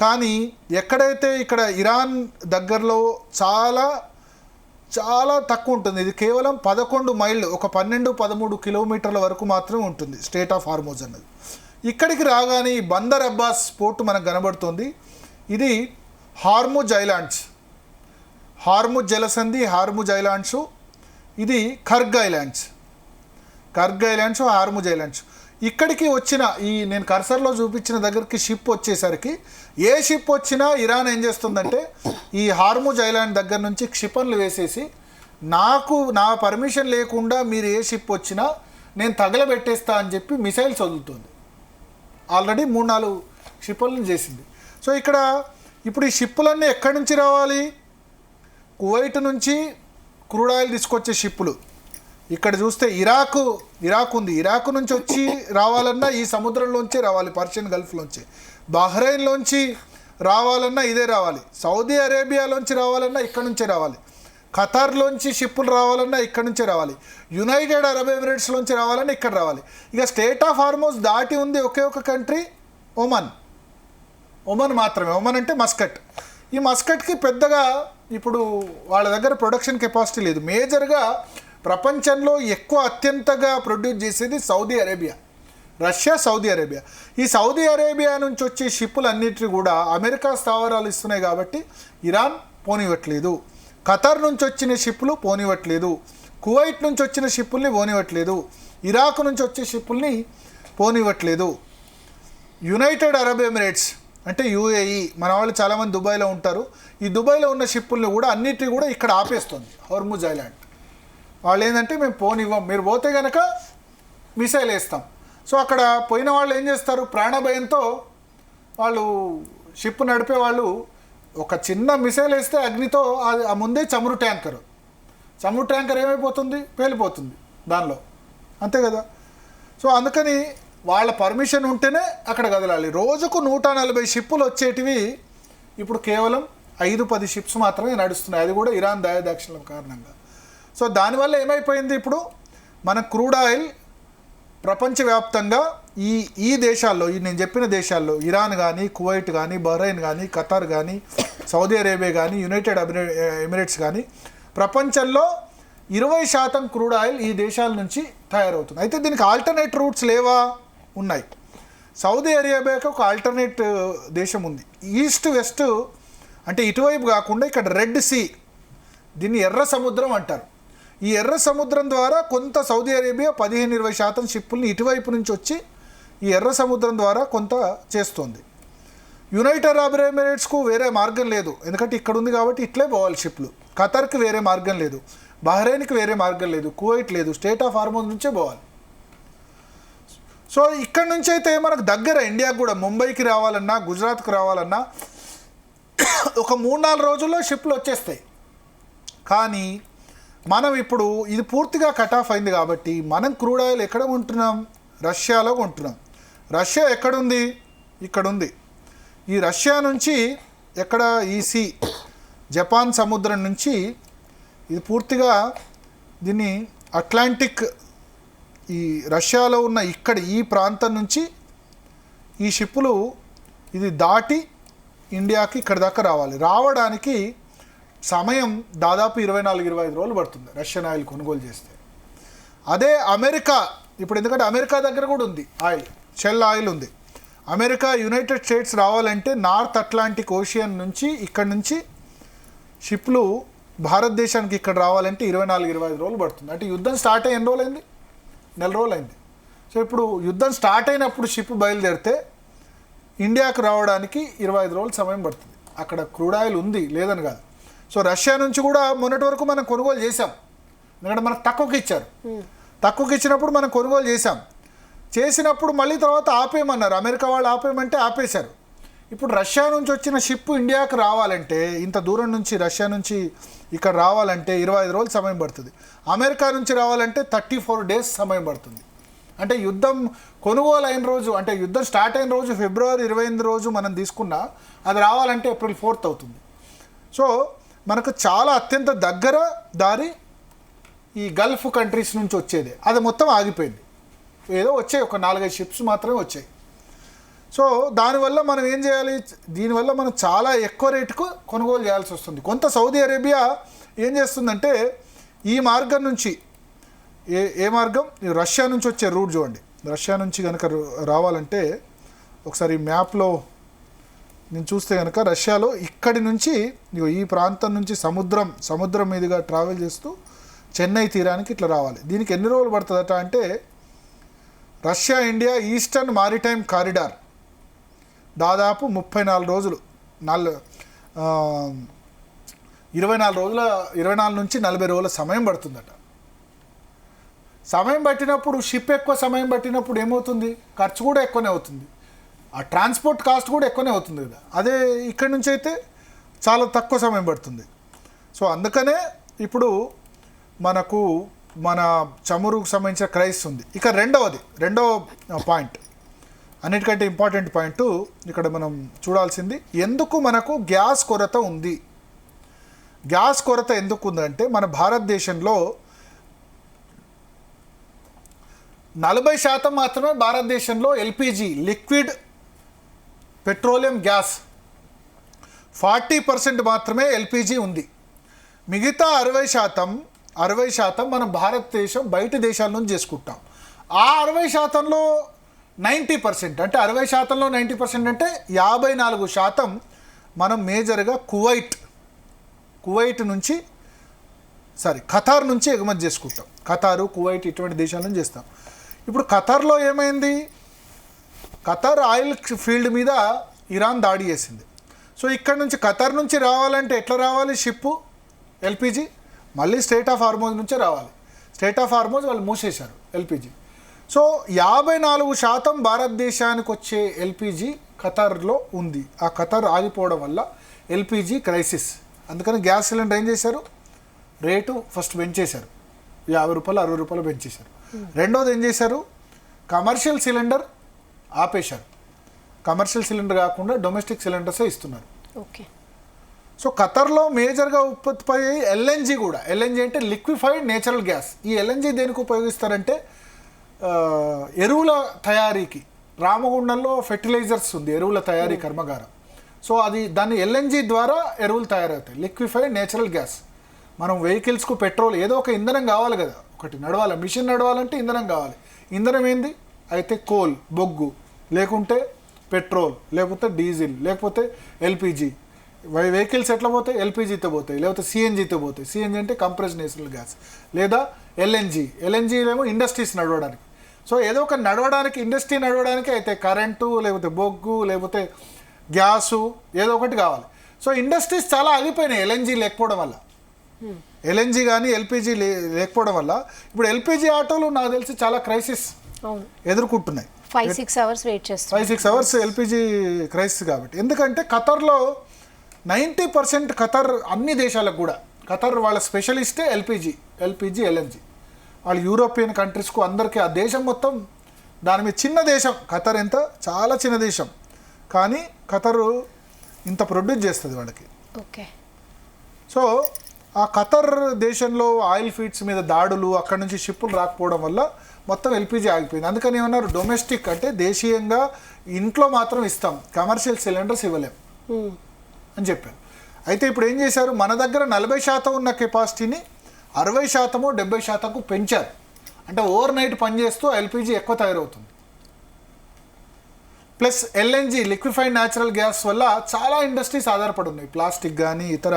కానీ ఎక్కడైతే ఇక్కడ ఇరాన్ దగ్గరలో చాలా చాలా తక్కువ ఉంటుంది. ఇది కేవలం 11 మైళ్ళు, ఒక 12-13 కిలోమీటర్ల వరకు మాత్రమే ఉంటుంది స్ట్రెయిట్ ఆఫ్ హార్మోజ్ అన్నది. ఇక్కడికి రాగానే ఈ బందర్ అబ్బాస్ పోర్టు మనకు కనబడుతుంది. ఇది హార్ముజ్ ఐలాండ్స్, హార్ముజ్ జలసంధి, హార్ముజ్ ఐలాండ్స్. ఇది ఖర్గ్ ఐలాండ్స్, హార్ముజ్ ఐలాండ్స్. ఇక్కడికి వచ్చిన నేను కర్సర్లో చూపించిన దగ్గరికి షిప్ వచ్చేసరికి, ఏ షిప్ వచ్చినా ఇరాన్ ఏం చేస్తుందంటే ఈ హార్ముజ్ ఐలాండ్ దగ్గర నుంచి క్షిపణులు వేసేసి నా పర్మిషన్ లేకుండా మీరు ఏ షిప్ వచ్చినా నేను తగలబెట్టేస్తా అని చెప్పి మిసైల్స్ వదులుతుంది. ఆల్రెడీ 3-4 క్షిపణులను చేసింది. సో ఇక్కడ ఇప్పుడు ఈ షిప్పులన్నీ ఎక్కడి నుంచి రావాలి, కువైట్ నుంచి క్రూడ్ ఆయిల్ తీసుకొచ్చే షిప్పులు. ఇక్కడ చూస్తే ఇరాక్ ఉంది, ఇరాక్ నుంచి వచ్చి రావాలన్నా ఈ సముద్రంలోంచే రావాలి, పర్షియన్ గల్ఫ్లోంచి. బహ్రెయిన్లోంచి రావాలన్నా ఇదే రావాలి, సౌదీ అరేబియాలోంచి రావాలన్నా ఇక్కడ నుంచే రావాలి, ఖతార్లోంచి షిప్పులు రావాలన్నా ఇక్కడ నుంచే రావాలి, యునైటెడ్ అరబ్ ఎమిరేట్స్లోంచి రావాలన్నా ఇక్కడ రావాలి. ఇక స్ట్రెయిట్ ఆఫ్ హార్మోజ్ దాటి ఉంది ఒకే ఒక కంట్రీ, ఒమన్ మాత్రమే. ఒమన్ అంటే మస్కట్. ఈ మస్కట్కి పెద్దగా ఇప్పుడు వాళ్ళ దగ్గర ప్రొడక్షన్ కెపాసిటీ లేదు. మేజర్గా ప్రపంచంలో అత్యంతగా ప్రొడ్యూస్ చేసేది Saudi Arabia, Russia, Saudi Arabia. ఈ సౌదీ అరేబియా నుంచి వచ్చే షిప్పులన్నిటిని కూడా అమెరికా స్థావరాలు ఇస్తున్నాయి కాబట్టి ఇరాన్ పోనివ్వట్లేదు. ఖతార్ నుంచి వచ్చిన షిప్పులు పోనివ్వట్లేదు, కువైట్ నుంచి వచ్చిన షిప్పుల్ని పోనివ్వట్లేదు, ఇరాక్ నుంచి వచ్చే షిప్పుల్ని పోనివ్వట్లేదు. యునైటెడ్ అరబ్ ఎమిరేట్స్ అంటే యుఏఈ, మన వాళ్ళు చాలామంది దుబాయ్లో ఉంటారు, ఈ దుబాయ్లో ఉన్న షిప్పుల్ని కూడా అన్నిటిని కూడా ఇక్కడ ఆపేస్తుంది హార్ముజ్ ఐలాండ్. వాళ్ళు ఏంటంటే మేము పోనివ్వం, మీరు పోతే కనుక మిసైల్ వేస్తాం. సో అక్కడ పోయిన వాళ్ళు ఏం చేస్తారు, ప్రాణభయంతో వాళ్ళు షిప్ నడిపే వాళ్ళు ఒక చిన్న మిసైల్ వేస్తే అగ్నితో ఆ ముందే చమురు ట్యాంకర్ ఏమైపోతుంది, పేలిపోతుంది దానిలో, అంతే కదా. సో అందుకని వాళ్ళ పర్మిషన్ ఉంటేనే అక్కడ కదలాలి. రోజుకు 140 షిప్పులు వచ్చేటివి ఇప్పుడు కేవలం 5-10 షిప్స్ మాత్రమే నడుస్తున్నాయి, అది కూడా ఇరాన్ దయాదాక్షిణ్యం కారణంగా. సో దానివల్ల ఏమైపోయింది, ఇప్పుడు మన క్రూడ్ ఆయిల్ ప్రపంచవ్యాప్తంగా ఈ దేశాల్లో, నేను చెప్పిన దేశాల్లో ఇరాన్ కానీ, కువైట్ కానీ, బహ్రెయిన్ కానీ, ఖతార్ కానీ, సౌదీ అరేబియా కానీ, యునైటెడ్ ఎమిరేట్స్ కానీ, ప్రపంచంలో 20% క్రూడ్ ఆయిల్ ఈ దేశాల నుంచి తయారవుతుంది. అయితే దీనికి ఆల్టర్నేట్ రూట్స్ లేవా? ఉన్నాయి. సౌదీ అరేబియాకి ఒక ఆల్టర్నేట్ దేశం ఉంది, ఈస్ట్ వెస్ట్, అంటే ఇటువైపు కాకుండా ఇక్కడ రెడ్ సీ, దీన్ని ఎర్ర సముద్రం అంటారు. ఈ ఎర్ర సముద్రం ద్వారా కొంత సౌదీ అరేబియా 15-20% షిప్పుల్ని ఇటువైపు నుంచి వచ్చి ఈ ఎర్ర సముద్రం ద్వారా కొంత చేస్తుంది. యునైటెడ్ అరబ్ ఎమిరేట్స్కు వేరే మార్గం లేదు, ఎందుకంటే ఇక్కడ ఉంది కాబట్టి ఇట్లే పోవాలి షిప్లు. ఖతర్కి వేరే మార్గం లేదు, బహ్రెయిన్కి వేరే మార్గం లేదు, కువైట్ లేదు, స్టేట్ ఆఫ్ హార్మోజ్ నుంచే పోవాలి. సో ఇక్కడ నుంచి అయితే మనకు దగ్గర ఇండియాకు కూడా ముంబైకి రావాలన్నా, గుజరాత్కి రావాలన్నా ఒక 3-4 రోజుల్లో షిప్లు వచ్చేస్తాయి. కానీ మనం ఇప్పుడు ఇది పూర్తిగా కట్ ఆఫ్ అయింది కాబట్టి మనం క్రూడ్ ఆయిల్ ఎక్కడ కొంటున్నాం? రష్యాలో కొంటున్నాం. రష్యా ఎక్కడుంది? ఇక్కడ ఉంది. ఈ రష్యా నుంచి ఎక్కడ, ఈ సీ, జపాన్ సముద్రం నుంచి ఇది పూర్తిగా దీన్ని అట్లాంటిక్, ఈ రష్యాలో ఉన్న ఇక్కడ ఈ ప్రాంతం నుంచి ఈ షిప్పులు ఇది దాటి ఇండియాకి ఇక్కడ దాకా రావాలి. రావడానికి సమయం దాదాపు 24-25 రోజులు పడుతుంది రష్యన్ ఆయిల్ కొనుగోలు చేస్తే. అదే అమెరికా, ఇప్పుడు ఎందుకంటే అమెరికా దగ్గర కూడా ఉంది ఆయిల్, షెల్ ఆయిల్ ఉంది. అమెరికా, యునైటెడ్ స్టేట్స్ రావాలంటే నార్త్ అట్లాంటిక్ ఓషియన్ నుంచి ఇక్కడ నుంచి షిప్లు భారతదేశానికి ఇక్కడ రావాలంటే 24-25 రోజులు పడుతుంది. అంటే యుద్ధం స్టార్ట్ అయ్యి ఎన్ని రోజులైంది? 4 రోజులైంది. సో ఇప్పుడు యుద్ధం స్టార్ట్ అయినప్పుడు షిప్ బయలుదేరితే ఇండియాకు రావడానికి 25 రోజులు సమయం పడుతుంది. అక్కడ క్రూడ్ ఆయిల్ ఉంది, లేదని కాదు. సో రష్యా నుంచి కూడా మొన్నటి వరకు మనం కొనుగోలు చేసాం, ఎందుకంటే మనకు తక్కువకి ఇచ్చారు. తక్కువకి ఇచ్చినప్పుడు మనం కొనుగోలు చేసినప్పుడు మళ్ళీ తర్వాత ఆపేయమన్నారు, అమెరికా వాళ్ళు ఆపేయమంటే ఆపేశారు. ఇప్పుడు రష్యా నుంచి వచ్చిన షిప్ ఇండియాకి రావాలంటే, ఇంత దూరం నుంచి రష్యా నుంచి ఇక్కడ రావాలంటే 25 రోజులు సమయం పడుతుంది. అమెరికా నుంచి రావాలంటే 34 డేస్ సమయం పడుతుంది. అంటే యుద్ధం కొనుగోలు అయిన రోజు, అంటే యుద్ధం స్టార్ట్ అయిన రోజు ఫిబ్రవరి 28 రోజు మనం తీసుకున్నా అది రావాలంటే ఏప్రిల్ 4 అవుతుంది. సో మనకు చాలా అత్యంత దగ్గర దారి ఈ గల్ఫ్ కంట్రీస్ నుంచి వచ్చేది, అది మొత్తం ఆగిపోయింది. ఏదో వచ్చాయి, ఒక 4-5 షిప్స్ మాత్రమే వచ్చాయి. సో దానివల్ల మనం ఏం చేయాలి? దీనివల్ల మనం చాలా ఎక్కువ రేటుకు కొనుగోలు చేయాల్సి వస్తుంది. కొంత సౌదీ అరేబియా ఏం చేస్తుందంటే ఈ మార్గం నుంచి, ఏ మార్గం, రష్యా నుంచి వచ్చే రూట్ చూడండి. రష్యా నుంచి కనుక రావాలంటే ఒకసారి మ్యాప్లో నేను చూస్తే కనుక రష్యాలో ఇక్కడి నుంచి ఈ ప్రాంతం నుంచి సముద్రం మీదుగా ట్రావెల్ చేస్తూ చెన్నై తీరానికి ఇట్లా రావాలి. దీనికి ఎన్ని రోజులు పడుతుందట అంటే, Russia India eastern maritime corridor దాదాపు 34 రోజులు, 24 నుంచి 40 రోజుల సమయం పడుతుందట. సమయం పట్టినప్పుడు, షిప్ ఎక్కువ సమయం పట్టినప్పుడు ఏమవుతుంది? ఖర్చు కూడా ఎక్కువనే అవుతుంది, ఆ ట్రాన్స్పోర్ట్ కాస్ట్ కూడా ఎక్కువనే అవుతుంది కదా. అదే ఇక్కడి నుంచి అయితే చాలా తక్కువ సమయం పడుతుంది. సో అందుకనే ఇప్పుడు మనకు మన చమురుకు సంబంధించిన క్రైసిస్ ఉంది. ఇక రెండవ పాయింట్, అన్నిటికంటే ఇంపార్టెంట్ పాయింట్ ఇక్కడ మనం చూడాల్సింది, ఎందుకు మనకు గ్యాస్ కొరత ఉంది. గ్యాస్ కొరత ఎందుకు ఉందంటే, మన భారతదేశంలో 40% మాత్రమే భారతదేశంలో ఎల్పిజి, లిక్విడ్ పెట్రోలియం గ్యాస్, 40% మాత్రమే ఎల్పిజి ఉంది. మిగతా 60% మనం భారతదేశం బయట దేశాల నుంచి చేసుకుంటాం. ఆ 60%లో 90%, అంటే 60%లో 90% అంటే 54% మనం మేజర్గా ఖతార్ నుంచి ఎగుమతి చేసుకుంటాం. ఖతారు, కువైట్ ఇటువంటి దేశాల నుంచి చేస్తాం. ఇప్పుడు ఖతార్లో ఏమైంది? ఖతార్ ఆయిల్ ఫీల్డ్ మీద ఇరాన్ దాడి చేసింది. సో ఇక్కడ నుంచి ఖతార్ నుంచి రావాలంటే ఎట్లా రావాలి? షిప్పు ఎల్పిజి మళ్ళీ స్టేట్ ఆఫ్ హార్మోజ్ నుంచే రావాలి. స్టేట్ ఆఫ్ హార్మోజ్ వాళ్ళు మూసేశారు ఎల్పిజి. సో 54% భారతదేశానికి వచ్చే ఎల్పిజి ఖతార్లో ఉంది. ఆ ఖతార్ ఆగిపోవడం వల్ల ఎల్పిజి క్రైసిస్. అందుకని గ్యాస్ సిలిండర్ ఏం చేశారు, రేటు ఫస్ట్ పెంచేశారు, 50 రూపాయలు 60 రూపాయలు పెంచేశారు. రెండోది ఏం చేశారు, కమర్షియల్ సిలిండర్ ఆపేశారు. కమర్షియల్ సిలిండర్ కాకుండా డొమెస్టిక్ సిలిండర్సే ఇస్తున్నారు. ఓకే. సో ఖతర్లో మేజర్గా ఉత్పత్తి అయ్యే ఎల్ఎన్జీ కూడా. ఎల్ఎన్జీ అంటే లిక్విఫైడ్ నేచురల్ గ్యాస్. ఈ ఎల్ఎన్జీ దేనికి ఉపయోగిస్తారంటే ఎరువుల తయారీకి. రామగుండంలో ఫెర్టిలైజర్స్ ఉంది, ఎరువుల తయారీ కర్మాగారం. సో దాన్ని ఎల్ఎన్జీ ద్వారా ఎరువులు తయారవుతాయి, లిక్విఫైడ్ నేచురల్ గ్యాస్. మనం వెహికల్స్కు పెట్రోల్ ఏదో ఒక ఇంధనం కావాలి కదా, ఒకటి నడవాలి, మిషన్ నడవాలంటే ఇంధనం కావాలి. ఇంధనం ఏంది అయితే కోల్, బొగ్గు, లేకుంటే పెట్రోల్, లేకపోతే డీజిల్, లేకపోతే ఎల్పిజి. వెహికల్స్ ఎట్లా పోతాయి, ఎల్పిజితో పోతాయి, లేకపోతే సిఎన్జితో పోతాయి. సిఎన్జి అంటే కంప్రెస్డ్ నేచురల్ గ్యాస్, లేదా ఎల్ఎన్జి. ఎల్ఎన్జీలేమో ఇండస్ట్రీస్ నడవడానికి. సో ఏదో ఒక నడవడానికి, ఇండస్ట్రీ నడవడానికి అయితే కరెంటు, లేకపోతే బొగ్గు, లేకపోతే గ్యాసు, ఏదో ఒకటి కావాలి. సో ఇండస్ట్రీస్ చాలా ఆగిపోయినాయి ఎల్ఎన్జీ లేకపోవడం వల్ల. ఎల్ఎన్జీ కానీ ఎల్పిజి లేకపోవడం వల్ల ఇప్పుడు ఎల్పిజి ఆటోలు నాకు తెలిసి చాలా క్రైసిస్ ఎదుర్కొంటున్నాయి. 5-6 అవర్స్ వెయిట్ చేస్తాం. 5-6 అవర్స్ ఎల్పిజి క్రైసిస్ కాబట్టి. ఎందుకంటే ఖతర్లో 90% ఖతర్ అన్ని దేశాలకు కూడా ఖతర్ వాళ్ళ స్పెషలిస్టే ఎల్పిజి, ఎల్ఎన్జి. వాళ్ళు యూరోపియన్ కంట్రీస్కు అందరికీ, ఆ దేశం మొత్తం దాని మీద. చిన్న దేశం ఖతర్, ఎంత చాలా చిన్న దేశం, కానీ ఖతర్ ఇంత ప్రొడ్యూస్ చేస్తుంది వాళ్ళకి. ఓకే. సో ఆ ఖతర్ దేశంలో ఆయిల్ ఫీడ్స్ మీద దాడులు, అక్కడ నుంచి షిప్పులు రాకపోవడం వల్ల మొత్తం ఎల్పిజి ఆగిపోయింది. అందుకని ఏమన్నారు, డొమెస్టిక్ అంటే దేశీయంగా ఇంట్లో మాత్రం ఇస్తాం, కమర్షియల్ సిలిండర్స్ ఇవ్వలేం అని చెప్పారు. అయితే ఇప్పుడు ఏం చేశారు, మన దగ్గర 40% ఉన్న కెపాసిటీని 60%, 70% పెంచారు. అంటే ఓవర్ నైట్ పనిచేస్తూ ఎల్పిజి ఎక్కువ తయారవుతుంది. Plus LNG, liquefied natural gas వల్ల చాలా ఇండస్ట్రీస్ ఆధారపడి ఉన్నాయి. ప్లాస్టిక్ కానీ ఇతర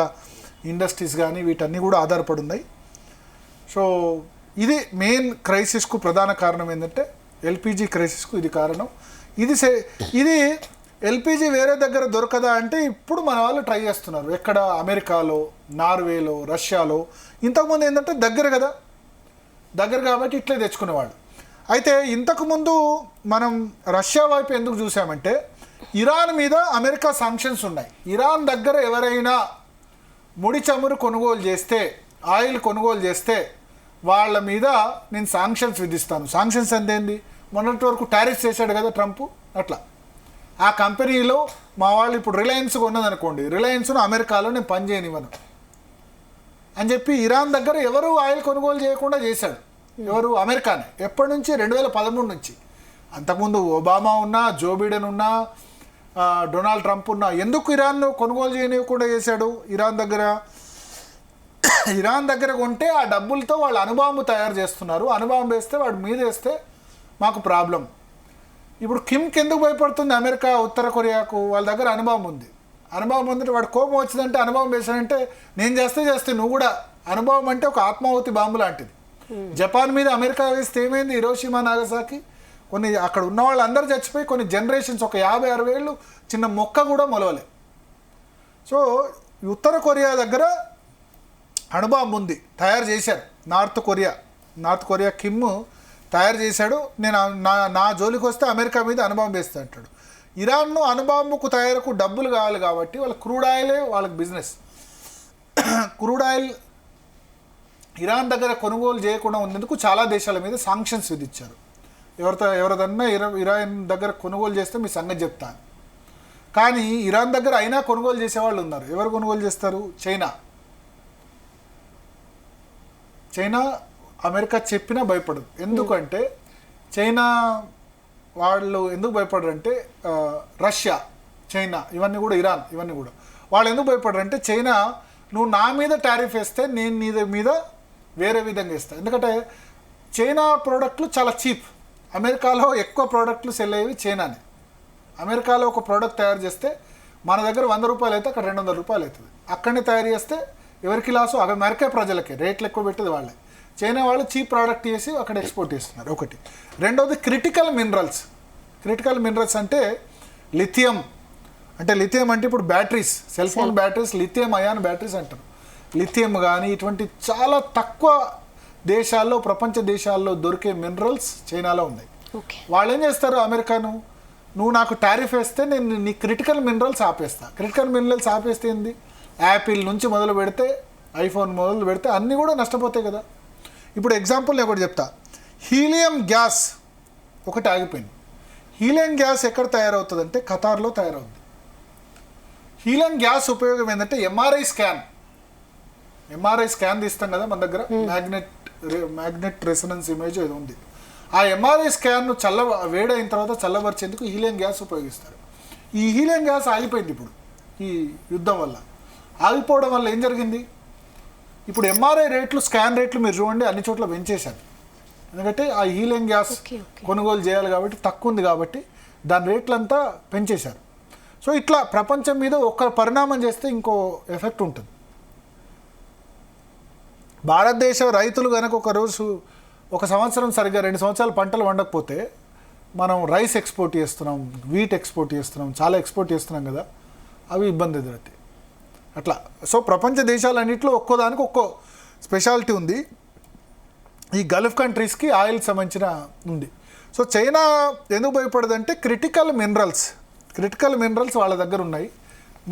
ఇండస్ట్రీస్ కానీ వీటన్నీ కూడా ఆధారపడి ఉన్నాయి. సో ఇది మెయిన్ క్రైసిస్కు ప్రధాన కారణం ఏంటంటే ఎల్పిజి క్రైసిస్కు ఇది కారణం. ఇది ఎల్పిజి వేరే దగ్గర దొరకదా అంటే ఇప్పుడు మన వాళ్ళు ట్రై చేస్తున్నారు. ఎక్కడ, అమెరికాలో, నార్వేలో, రష్యాలో. ఇంతకుముందు ఏంటంటే దగ్గర కదా, దగ్గర కాబట్టి ఇట్లే తెచ్చుకునేవాళ్ళు. అయితే ఇంతకుముందు మనం రష్యా వైపు ఎందుకు చూసామంటే ఇరాన్ మీద అమెరికా శాంక్షన్స్ ఉన్నాయి. ఇరాన్ దగ్గర ఎవరైనా ముడి చమురు కొనుగోలు చేస్తే, ఆయిల్ కొనుగోలు చేస్తే వాళ్ళ మీద నేను శాంక్షన్స్ విధిస్తాను. శాంక్షన్స్ అంతేంది, మొన్నటి వరకు టారిఫ్స్ చేశాడు కదా ట్రంప్, అట్లా. ఆ కంపెనీలో మా వాళ్ళు ఇప్పుడు రిలయన్స్ కొన్నదనుకోండి, రిలయన్స్ను అమెరికాలో నేను పని చేయనివ్వను అని చెప్పి ఇరాన్ దగ్గర ఎవరు ఆయిల్ కొనుగోలు చేయకుండా చేశాడు. ఎవరు, అమెరికానే. ఎప్పటి నుంచి, 2013 నుంచి. అంతకుముందు ఒబామా ఉన్నా, జో బిడెన్ ఉన్నా, డొనాల్డ్ ట్రంప్ ఉన్నా, ఎందుకు ఇరాన్ను కొనుగోలు చేయనివ్వకుండా చేశాడు. ఇరాన్ దగ్గర కొంటే ఆ డబ్బులతో వాళ్ళు అణుబాంబు తయారు చేస్తున్నారు. అణుబాంబు వేస్తే, వాడు మీద వేస్తే మాకు ప్రాబ్లం. ఇప్పుడు కిమ్కి ఎందుకు భయపడుతుంది అమెరికా ఉత్తర కొరియాకు, వాళ్ళ దగ్గర అణుబాంబు ఉంది. అణుబాంబు ఉందంటే వాడు కోపం వచ్చిందంటే అణుబాంబు వేసాడంటే నేను చేస్తే నువ్వు కూడా. అణుబాంబు అంటే ఒక ఆత్మాహుతి బాంబు లాంటిది. జపాన్ మీద అమెరికా వేస్తే ఏమైంది, హిరోషిమా నాగసాకి, కొన్ని అక్కడ ఉన్న వాళ్ళు అందరూ చచ్చిపోయి కొన్ని జనరేషన్స్, ఒక 50-60 ఏళ్ళు చిన్న మొక్క కూడా మొలవలే. సో ఉత్తర కొరియా దగ్గర అణుబాంబు ఉంది, తయారు చేశారు. నార్త్ కొరియా కిమ్ తయారు చేశాడు. నేను నా జోలికి వస్తే అమెరికా మీద అణుబాంబు వేస్తా అంటాడు. ఇరాన్ను అణుబాంబుకు తయారుకు డబ్బులు కావాలి కాబట్టి వాళ్ళ క్రూడ్ ఆయిలే వాళ్ళకి బిజినెస్. క్రూడ్ ఆయిల్ ఇరాన్ దగ్గర కొనుగోలు చేయకుండా ఉన్నందుకు చాలా దేశాల మీద శాంక్షన్స్ విధించారు. ఎవరిదన్నా ఇరాన్ దగ్గర కొనుగోలు చేస్తే మీ సంగతి చెప్తాను. కానీ ఇరాన్ దగ్గర అయినా కొనుగోలు చేసేవాళ్ళు ఉన్నారు. ఎవరు కొనుగోలు చేస్తారు, చైనా అమెరికా చెప్పినా భయపడదు. ఎందుకంటే చైనా వాళ్ళు ఎందుకు భయపడరంటే, రష్యా, చైనా, ఇవన్నీ కూడా, ఇరాన్, ఇవన్నీ కూడా వాళ్ళు ఎందుకు భయపడరంటే, చైనా నువ్వు నా మీద టారిఫ్ వేస్తే నేను నీ మీద వేరే విధంగా ఇస్తాను. ఎందుకంటే చైనా ప్రోడక్ట్లు చాలా చీప్. అమెరికాలో ఎక్కువ ప్రోడక్ట్లు సెల్ అయ్యేవి చైనానే. అమెరికాలో ఒక ప్రోడక్ట్ తయారు చేస్తే మన దగ్గర 100 రూపాయలు అయితే అక్కడ 200 రూపాయలు అవుతుంది. అక్కడనే తయారు చేస్తే ఎవరికి లాసు, అమెరికా ప్రజలకే. రేట్లు ఎక్కువ పెట్టేది వాళ్ళే. చైనా వాళ్ళు చీప్ ప్రోడక్ట్ చేసి అక్కడ ఎక్స్పోర్ట్ చేస్తున్నారు, ఒకటి. రెండవది క్రిటికల్ మినరల్స్ అంటే లిథియం. లిథియం అంటే ఇప్పుడు batteries, cell phone batteries lithium ion batteries అంటారు. లిథియం కానీ ఇటువంటి చాలా తక్కువ దేశాల్లో, ప్రపంచ దేశాల్లో దొరికే మినరల్స్ చైనాలో ఉన్నాయి. వాళ్ళు ఏం చేస్తారు, అమెరికాను నువ్వు నాకు టారిఫ్ వేస్తే నేను నీ క్రిటికల్ మినరల్స్ ఆపేస్తా. క్రిటికల్ మినరల్స్ ఆపేస్తే ఏంది, యాపిల్ నుంచి మొదలు పెడితే ఐఫోన్ మొదలు పెడితే అన్నీ కూడా నష్టపోతాయి కదా. ఇప్పుడు ఎగ్జాంపుల్ నేను ఒకటి చెప్తా. హీలియం గ్యాస్ ఒకటి ఆగిపోయింది. హీలియం గ్యాస్ ఎక్కడ తయారవుతుందంటే ఖతార్లో తయారవుతుంది. హీలియం గ్యాస్ ఉపయోగం ఏంటంటే ఎంఆర్ఐ స్కాన్ తీస్తాం కదా మన దగ్గర, మ్యాగ్నెట్ రెసొనెన్స్ ఇమేజ్ ఏదో ఉంది. ఆ ఎంఆర్ఐ స్కాన్ను వేడైన తర్వాత చల్లబరిచేందుకు హీలియం గ్యాస్ ఉపయోగిస్తారు. ఈ హీలియం గ్యాస్ ఆగిపోయింది ఇప్పుడు ఈ యుద్ధం వల్ల. ఆగిపోవడం వల్ల ఏం జరిగింది, ఇప్పుడు ఎంఆర్ఐ రేట్లు, స్కాన్ రేట్లు మీరు చూడండి అన్ని చోట్ల పెంచేశారు. ఎందుకంటే ఆ హీలియం గ్యాస్ కొనుగోలు చేయాలి కాబట్టి, తక్కువ ఉంది కాబట్టి దాని రేట్లంతా పెంచేశారు. సో ఇట్లా ప్రపంచం మీద ఒక పరిణామం చేస్తే ఇంకో ఎఫెక్ట్ ఉంటుంది. భారతదేశ రైతులు కనుక ఒక సంవత్సరం సరిగ్గా 2 సంవత్సరాలు పంటలు వండకపోతే మనం రైస్ ఎక్స్పోర్ట్ చేస్తున్నాం, వీట్ ఎక్స్పోర్ట్ చేస్తున్నాం, చాలా ఎక్స్పోర్ట్ చేస్తున్నాం కదా, అవి ఇబ్బంది ఎదురవుతాయి అట్లా. సో ప్రపంచ దేశాలన్నింటిలో ఒక్కోదానికి ఒక్కో స్పెషాలిటీ ఉంది. ఈ గల్ఫ్ కంట్రీస్కి ఆయిల్ సంబంధించిన ఉంది. సో చైనా ఎందుకు భయపడదంటే క్రిటికల్ మినరల్స్ వాళ్ళ దగ్గర ఉన్నాయి.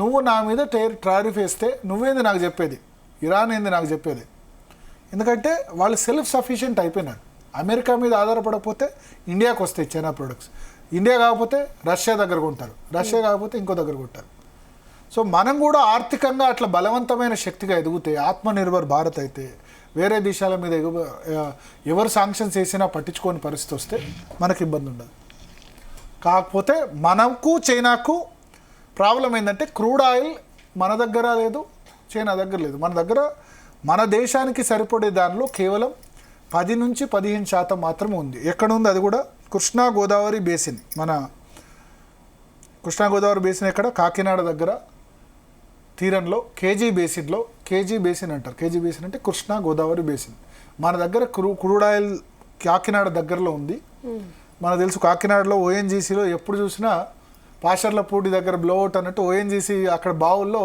నువ్వు నా మీద టారిఫ్ వేస్తే నువ్వేంది నాకు చెప్పేది, ఇరాన్ ఏంది నాకు చెప్పేది. ఎందుకంటే వాళ్ళు సెల్ఫ్ సఫిషియెంట్ అయిపోయినారు. అమెరికా మీద ఆధారపడకపోతే ఇండియాకి వస్తాయి చైనా ప్రొడక్ట్స్, ఇండియా కాకపోతే రష్యా దగ్గర కొంటారు, రష్యా కాకపోతే ఇంకో దగ్గర కొంటారు. సో మనం కూడా ఆర్థికంగా అట్లా బలవంతమైన శక్తిగా ఎదుగుతే, ఆత్మనిర్భర్ భారత్ అయితే, వేరే దేశాల మీద ఎవరు శాంక్షన్స్ వేసినా పట్టించుకోని పరిస్థితి వస్తే మనకి ఇబ్బంది ఉండదు. కాకపోతే మనకు చైనాకు ప్రాబ్లం ఏంటంటే క్రూడ్ ఆయిల్ మన దగ్గర లేదు, చైనా దగ్గర లేదు. మన దేశానికి సరిపడే దానిలో కేవలం 10 నుంచి 15% మాత్రమే ఉంది. ఎక్కడ ఉంది అది కూడా కృష్ణా గోదావరి బేసిన్. మన కృష్ణా గోదావరి బేసిన్ ఎక్కడ, కాకినాడ దగ్గర తీరంలో కేజీ బేసిన్ అంటారు. కేజీ బేసిన్ అంటే కృష్ణా గోదావరి బేసిన్. మన దగ్గర క్రూడ్ ఆయిల్ కాకినాడ దగ్గరలో ఉంది. మనకు తెలుసు కాకినాడలో ఓఎన్జీసీలో ఎప్పుడు చూసినా పాషర్లపూడి దగ్గర బ్లోఅవుట్ అన్నట్టు ఓఎన్జీసీ అక్కడ బావుల్లో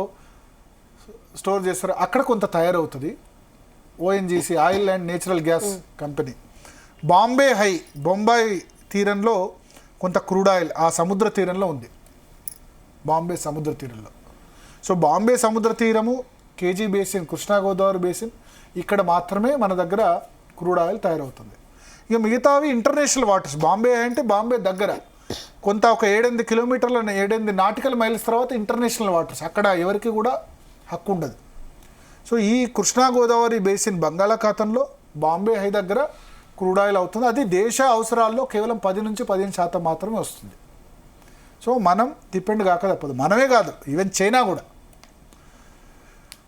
స్టోర్ చేస్తారు, అక్కడ కొంత తయారవుతుంది. ONGC oil and natural gas company. Bombay తీరంలో కొంత క్రూడ్ ఆయిల్ ఆ సముద్ర తీరంలో ఉంది, బాంబే సముద్ర తీరంలో. సో బాంబే సముద్ర తీరము, KG basin, Krishna Godavari basin, ఇక్కడ మాత్రమే మన దగ్గర క్రూడ్ ఆయిల్ తయారవుతుంది. ఇక మిగతావి ఇంటర్నేషనల్ వాటర్స్. బాంబే అంటే బాంబే దగ్గర కొంత ఒక 7-8 కిలోమీటర్ల 7-8 నాటికల్ మైల్స్ తర్వాత ఇంటర్నేషనల్ వాటర్స్, అక్కడ ఎవరికి కూడా హక్కు ఉండదు. సో ఈ కృష్ణా గోదావరి బేసిన్ బంగాళాఖాతంలో బాంబే హై దగ్గర క్రూడ్ ఆయిల్ అవుతుంది. అది దేశ అవసరాల్లో కేవలం 10 నుంచి 15% మాత్రమే వస్తుంది. సో మనం డిపెండ్ కాక తప్పదు. మనమే కాదు, ఈవెన్ చైనా కూడా.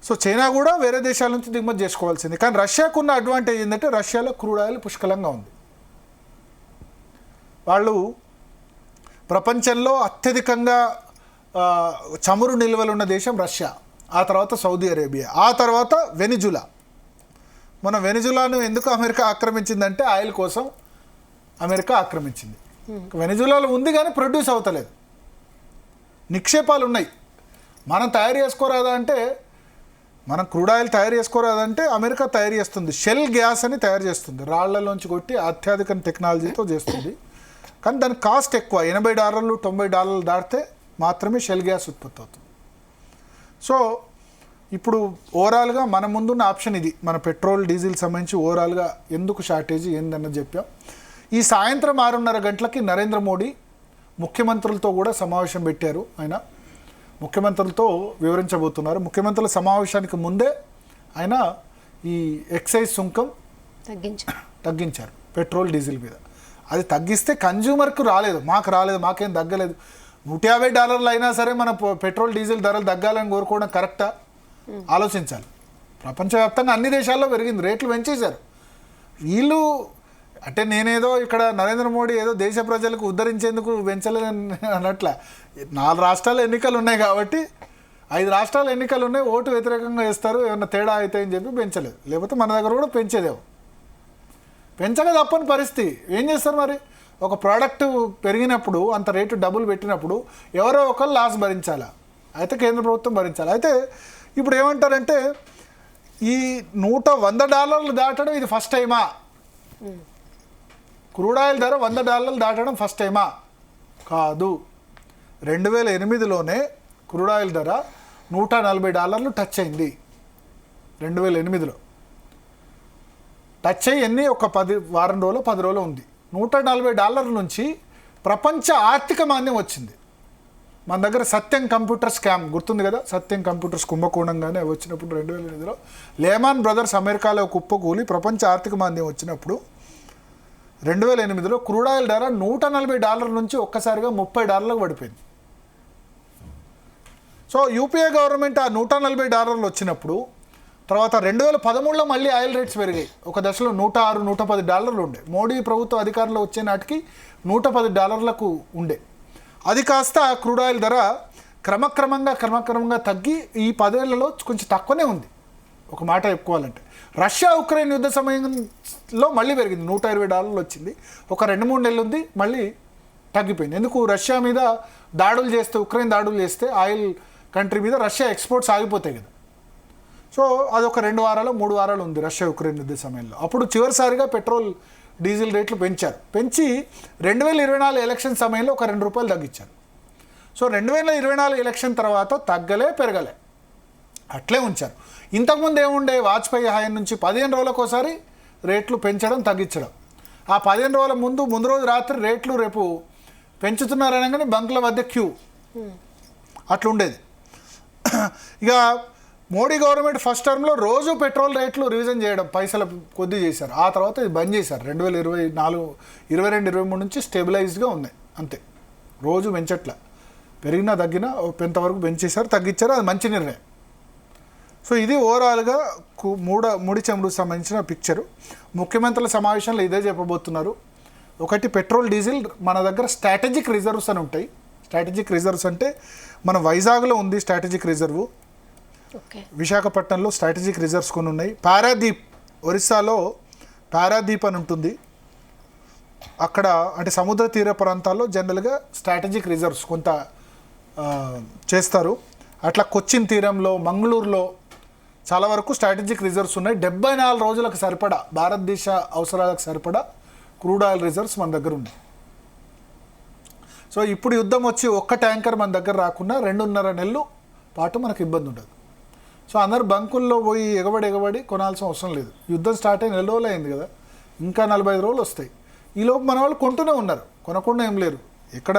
సో చైనా కూడా వేరే దేశాల నుంచి దిగుమతి చేసుకోవాల్సింది. కానీ రష్యాకు ఉన్న అడ్వాంటేజ్ ఏంటంటే రష్యాలో క్రూడ్ ఆయిల్ పుష్కలంగా ఉంది. వాళ్ళు ప్రపంచంలో అత్యధికంగా చమురు నిల్వలు ఉన్న దేశం రష్యా, ఆ తర్వాత సౌదీ అరేబియా, ఆ తర్వాత వెనిజులా. మన వెనిజులాను ఎందుకు అమెరికా ఆక్రమించిందంటే ఆయిల్ కోసం అమెరికా ఆక్రమించింది. వెనిజులాలో ఉంది కానీ ప్రొడ్యూస్ అవుతలేదు, నిక్షేపాలు ఉన్నాయి. మనం తయారు చేసుకోరాదా అంటే, మనం క్రూడ్ ఆయిల్ తయారు చేసుకోరాదంటే అమెరికా తయారు చేస్తుంది. షెల్ గ్యాస్ అని తయారు చేస్తుంది, రాళ్లలోంచి కొట్టి అత్యాధునిక టెక్నాలజీతో చేస్తుంది. కానీ దాని కాస్ట్ ఎక్కువ, $80 $90 దాటితే మాత్రమే షెల్ గ్యాస్ ఉత్పత్తి అవుతుంది. సో ఇప్పుడు ఓవరాల్గా మన ముందున్న ఆప్షన్ ఇది. మన పెట్రోల్ డీజిల్ సంబంధించి ఓవరాల్గా ఎందుకు షార్టేజ్ ఏందన్నది చెప్పాం. ఈ సాయంత్రం 6:30 గంటలకి నరేంద్ర మోడీ ముఖ్యమంత్రులతో కూడా సమావేశం పెట్టారు. ఆయన ముఖ్యమంత్రులతో వివరించబోతున్నారు. ముఖ్యమంత్రుల సమావేశానికి ముందే ఆయన ఈ ఎక్సైజ్ సుంకం తగ్గించారు పెట్రోల్ డీజిల్ మీద. అది తగ్గిస్తే కన్జ్యూమర్కు రాలేదు, మాకేం తగ్గలేదు. $150 అయినా సరే మన పెట్రోల్ డీజిల్ ధరలు తగ్గాలని కోరుకోవడం కరెక్టా? ఆలోచించాలి. ప్రపంచవ్యాప్తంగా అన్ని దేశాల్లో పెరిగింది, రేట్లు పెంచేశారు. వీళ్ళు అంటే నేనేదో ఇక్కడ నరేంద్ర మోడీ ఏదో దేశ ప్రజలకు ఉద్ధరించేందుకు పెంచలేదని అన్నట్ల. 4 రాష్ట్రాల ఎన్నికలు ఉన్నాయి కాబట్టి, 5 రాష్ట్రాల ఎన్నికలు ఉన్నాయి, ఓటు వ్యతిరేకంగా వేస్తారు, ఏమన్నా తేడా అవుతాయని చెప్పి పెంచలేదు. లేకపోతే మన దగ్గర కూడా పెంచేదేమో. పెంచక తప్పని పరిస్థితి. ఏం చేస్తారు మరి? ఒక ప్రోడక్ట్ పెరిగినప్పుడు, అంత రేటు డబ్బులు పెట్టినప్పుడు ఎవరో ఒకరు లాస్ భరించాలా, అయితే కేంద్ర ప్రభుత్వం భరించాలి. అయితే ఇప్పుడు ఏమంటారంటే ఈ $100 దాటడం ఇది ఫస్ట్ టైమా? క్రూడ్ ఆయిల్ ధర $100 దాటడం ఫస్ట్ టైమా కాదు. 2008లోనే క్రూడ్ ఆయిల్ ధర $140 టచ్ అయింది. 2008లో టచ్ అయ్యి ఒక 10 రోజులు ఉంది. $140 నుంచి ప్రపంచ ఆర్థిక మాంద్యం వచ్చింది. మన దగ్గర సత్యం కంప్యూటర్ స్కామ్ గుర్తుంది కదా, సత్యం కంప్యూటర్స్ కుంభకోణంగానే వచ్చినప్పుడు 2008లో లేమాన్ బ్రదర్స్ అమెరికాలో కుప్పకూలి ప్రపంచ ఆర్థిక మాంద్యం వచ్చినప్పుడు 2008లో క్రూడ్ ఆయిల్ ధర $140 నుంచి ఒక్కసారిగా $30 పడిపోయింది. సో యూపీఏ గవర్నమెంట్ ఆ $140 వచ్చినప్పుడు తర్వాత 2013లో మళ్ళీ ఆయిల్ రేట్స్ పెరిగాయి. ఒక దశలో $106, $110 ఉండే. మోడీ ప్రభుత్వం అధికారంలో వచ్చే నాటికి $110 ఉండే. అది కాస్త క్రూడ్ ఆయిల్ ధర క్రమక్రమంగా తగ్గి ఈ 10 ఏళ్లలో కొంచెం తక్కువనే ఉంది. ఒక మాట చెప్పుకోవాలంటే రష్యా ఉక్రెయిన్ యుద్ధ సమయంలో మళ్ళీ పెరిగింది, $120 వచ్చింది. ఒక 2-3 నెలలు ఉంది, మళ్ళీ తగ్గిపోయింది. ఎందుకు? రష్యా మీద దాడులు చేస్తే, ఉక్రెయిన్ దాడులు చేస్తే ఆయిల్ కంట్రీ మీద రష్యా ఎక్స్పోర్ట్స్ ఆగిపోతాయి కదా. సో అదొక 2 వారాలు 3 వారాలు ఉంది రష్యా ఉక్రెయిన్ యుద్ధ సమయంలో. అప్పుడు చివరిసారిగా పెట్రోల్ డీజిల్ రేట్లు పెంచి 2024 ఎలక్షన్ సమయంలో ఒక ₹2 తగ్గించారు. సో 2024 ఎలక్షన్ తర్వాత తగ్గలే పెరగలే, అట్లే ఉంచారు. ఇంతకుముందు ఏముండే, వాజ్పేయి హయాం నుంచి 15 రోజులకోసారి రేట్లు పెంచడం తగ్గించడం. ఆ 15 రోజుల ముందు రోజు రాత్రి రేట్లు రేపు పెంచుతున్నారనగానే బంకుల వద్ద క్యూ అట్లుండేది. ఇక మోడీ గవర్నమెంట్ ఫస్ట్ టర్మ్లో రోజు పెట్రోల్ రేట్లు రివిజన్ చేయడం, పైసలు కొద్ది చేశారు. ఆ తర్వాత ఇది బంద్ చేశారు. 2024, 22, 23 నుంచి స్టెబిలైజ్డ్గా ఉన్నాయి అంతే. రోజు పెంచట్ల, పెరిగినా తగ్గినా కొంతవరకు పెంచేశారు, తగ్గించారు. అది మంచి నిర్ణయం. సో ఇది ఓవరాల్గా ముడి చమురుకు సంబంధించిన పిక్చరు. ముఖ్యమంత్రుల సమావేశంలో ఇదే చెప్పబోతున్నారు. ఒకటి, పెట్రోల్ డీజిల్ మన దగ్గర స్ట్రాటజిక్ రిజర్వ్స్ అని ఉంటాయి. స్ట్రాటజిక్ రిజర్వ్స్ అంటే మన వైజాగ్లో ఉంది స్ట్రాటజిక్ రిజర్వు, విశాఖపట్నంలో స్ట్రాటజిక్ రిజర్వ్స్ కొన్ని ఉన్నాయి. పారాదీప్, ఒరిస్సాలో పారాదీప్ అని ఉంటుంది. అక్కడ అంటే సముద్ర తీర ప్రాంతాల్లో జనరల్గా స్ట్రాటజిక్ రిజర్వ్స్ కొంత చేస్తారు. అట్లా కొచ్చిన్ తీరంలో, మంగళూరులో చాలా వరకు స్ట్రాటజిక్ రిజర్వ్స్ ఉన్నాయి. 74 రోజులకు సరిపడా భారతదేశ అవసరాలకు సరిపడా క్రూడ్ ఆయిల్ రిజర్వ్స్ మన దగ్గర ఉన్నాయి. సో ఇప్పుడు యుద్ధం వచ్చి ఒక్క ట్యాంకర్ మన దగ్గర రాకుండా 2.5 నెలలు పాటు మనకు ఇబ్బంది ఉండదు. సో అందరు బంకుల్లో పోయి ఎగబడి కొనాల్సిన అవసరం లేదు. యుద్ధం స్టార్ట్ అయ్యి 4 రోజులు అయింది కదా, ఇంకా 45 రోజులు వస్తాయి. ఈలోపు మన వాళ్ళు కొంటూనే ఉన్నారు, కొనకుండా ఏం లేరు. ఇక్కడ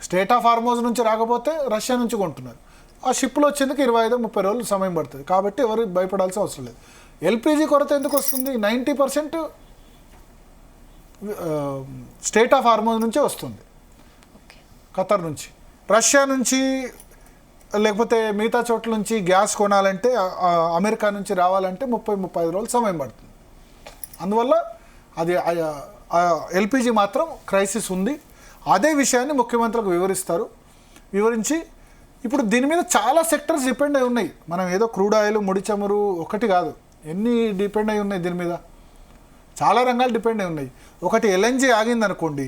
స్టేట్ ఆఫ్ హార్మోజ్ నుంచి రాకపోతే రష్యా నుంచి కొంటున్నారు. ఆ షిప్లో వచ్చేందుకు 25-30 రోజులు సమయం పడుతుంది. కాబట్టి ఎవరు భయపడాల్సిన అవసరం లేదు. ఎల్పిజి కొరత ఎందుకు వస్తుంది? 90% స్టేట్ ఆఫ్ హార్మోజ్ నుంచే వస్తుంది, ఖతర్ నుంచి. రష్యా నుంచి లేకపోతే మిగతా చోట్ల నుంచి గ్యాస్ కొనాలంటే, అమెరికా నుంచి రావాలంటే 30-35 రోజులు సమయం పడుతుంది. అందువల్ల అది ఎల్పిజి మాత్రం క్రైసిస్ ఉంది. అదే విషయాన్ని ముఖ్యమంత్రులకు వివరిస్తారు. వివరించి ఇప్పుడు దీని మీద చాలా సెక్టర్స్ డిపెండ్ అయి ఉన్నాయి. మనం ఏదో క్రూడ్ ఆయిల్, ముడి చమురు ఒకటి కాదు, ఎన్ని డిపెండ్ అయి ఉన్నాయి దీని మీద. చాలా రంగాలు డిపెండ్ అయి ఉన్నాయి. ఒకటి ఎల్ఎన్జీ ఆగిందనుకోండి,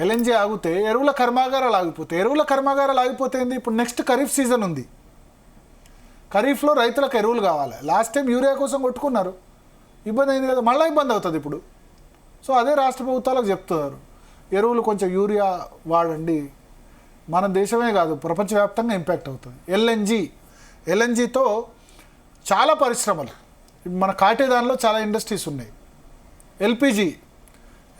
ఎల్ఎన్జీ ఆగితే ఎరువుల కర్మాగారాలు ఆగిపోతాయి. ఎరువుల కర్మాగారాలు ఆగిపోతే ఏంది? ఇప్పుడు నెక్స్ట్ ఖరీఫ్ సీజన్ ఉంది. ఖరీఫ్లో రైతులకు ఎరువులు కావాలి. లాస్ట్ టైం యూరియా కోసం కొట్టుకున్నారు, ఇబ్బంది అయింది కదా, మళ్ళీ ఇబ్బంది అవుతుంది ఇప్పుడు. సో అదే రాష్ట్ర ప్రభుత్వాలకు చెప్తున్నారు, ఎరువులు కొంచెం యూరియా వాడండి. మన దేశమే కాదు, ప్రపంచవ్యాప్తంగా ఇంపాక్ట్ అవుతుంది. ఎల్ఎన్జీతో చాలా పరిశ్రమలు, మన కాటేదానిలో చాలా ఇండస్ట్రీస్ ఉన్నాయి.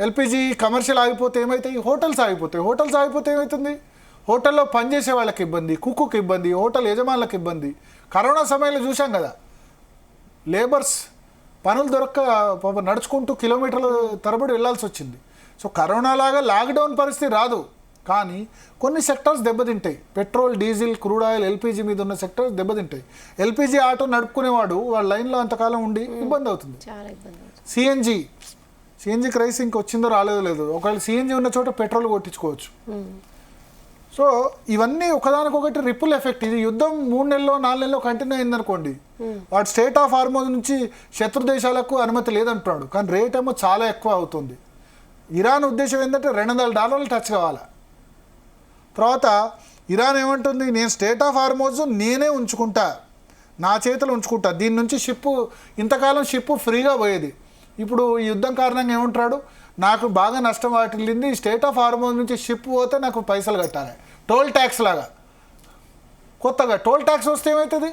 ఎల్పిజి కమర్షియల్ ఆగిపోతే ఏమవుతాయి? హోటల్స్ ఆగిపోతే ఏమవుతుంది? హోటల్లో పనిచేసే వాళ్ళకి ఇబ్బంది, కుక్కుకి ఇబ్బంది, హోటల్ యజమానులకు ఇబ్బంది. కరోనా సమయంలో చూసాం కదా, లేబర్స్ పనులు దొరక్క నడుచుకుంటూ కిలోమీటర్ల తరబడి వెళ్ళాల్సి వచ్చింది. సో కరోనా లాగా లాక్డౌన్ పరిస్థితి రాదు, కానీ కొన్ని సెక్టర్స్ దెబ్బతింటాయి. Petrol, diesel, crude oil, LPG మీద ఉన్న సెక్టర్స్ దెబ్బతింటాయి. ఎల్పిజి ఆటో నడుపుకునేవాడు వాళ్ళ లైన్లో అంతకాలం ఉండి ఇబ్బంది అవుతుంది. సిఎన్జి క్రైసిస్ ఇంకొచ్చిందో రాలేదో లేదు. ఒకవేళ సిఎన్జి ఉన్న చోట పెట్రోల్ కొట్టించుకోవచ్చు. సో ఇవన్నీ ఒకదానికొకటి రిపుల్ ఎఫెక్ట్. ఇది యుద్ధం 3 నెలల్లో 4 నెలల్లో కంటిన్యూ అయిందనుకోండి, వాడు స్టేట్ ఆఫ్ హార్మోజ్ నుంచి శత్రు దేశాలకు అనుమతి లేదంటున్నాడు, కానీ రేట్ ఏమో చాలా ఎక్కువ అవుతుంది. ఇరాన్ ఉద్దేశం ఏంటంటే $200 టచ్ కావాలి. తర్వాత ఇరాన్ ఏమంటుంది, నేను స్టేట్ ఆఫ్ హార్మోజ్ నేనే ఉంచుకుంటా, నా చేతిలో ఉంచుకుంటా. దీని నుంచి ఇంతకాలం షిప్పు ఫ్రీగా పోయేది, ఇప్పుడు ఈ యుద్ధం కారణంగా ఏమంటాడు, నాకు బాగా నష్టం వాటిల్లింది, స్టేట్ ఆఫ్ హార్మోజ్ నుంచి షిప్ పోతే నాకు పైసలు కట్టాలి, టోల్ ట్యాక్స్ లాగా. కొత్తగా టోల్ ట్యాక్స్ వస్తే ఏమవుతుంది,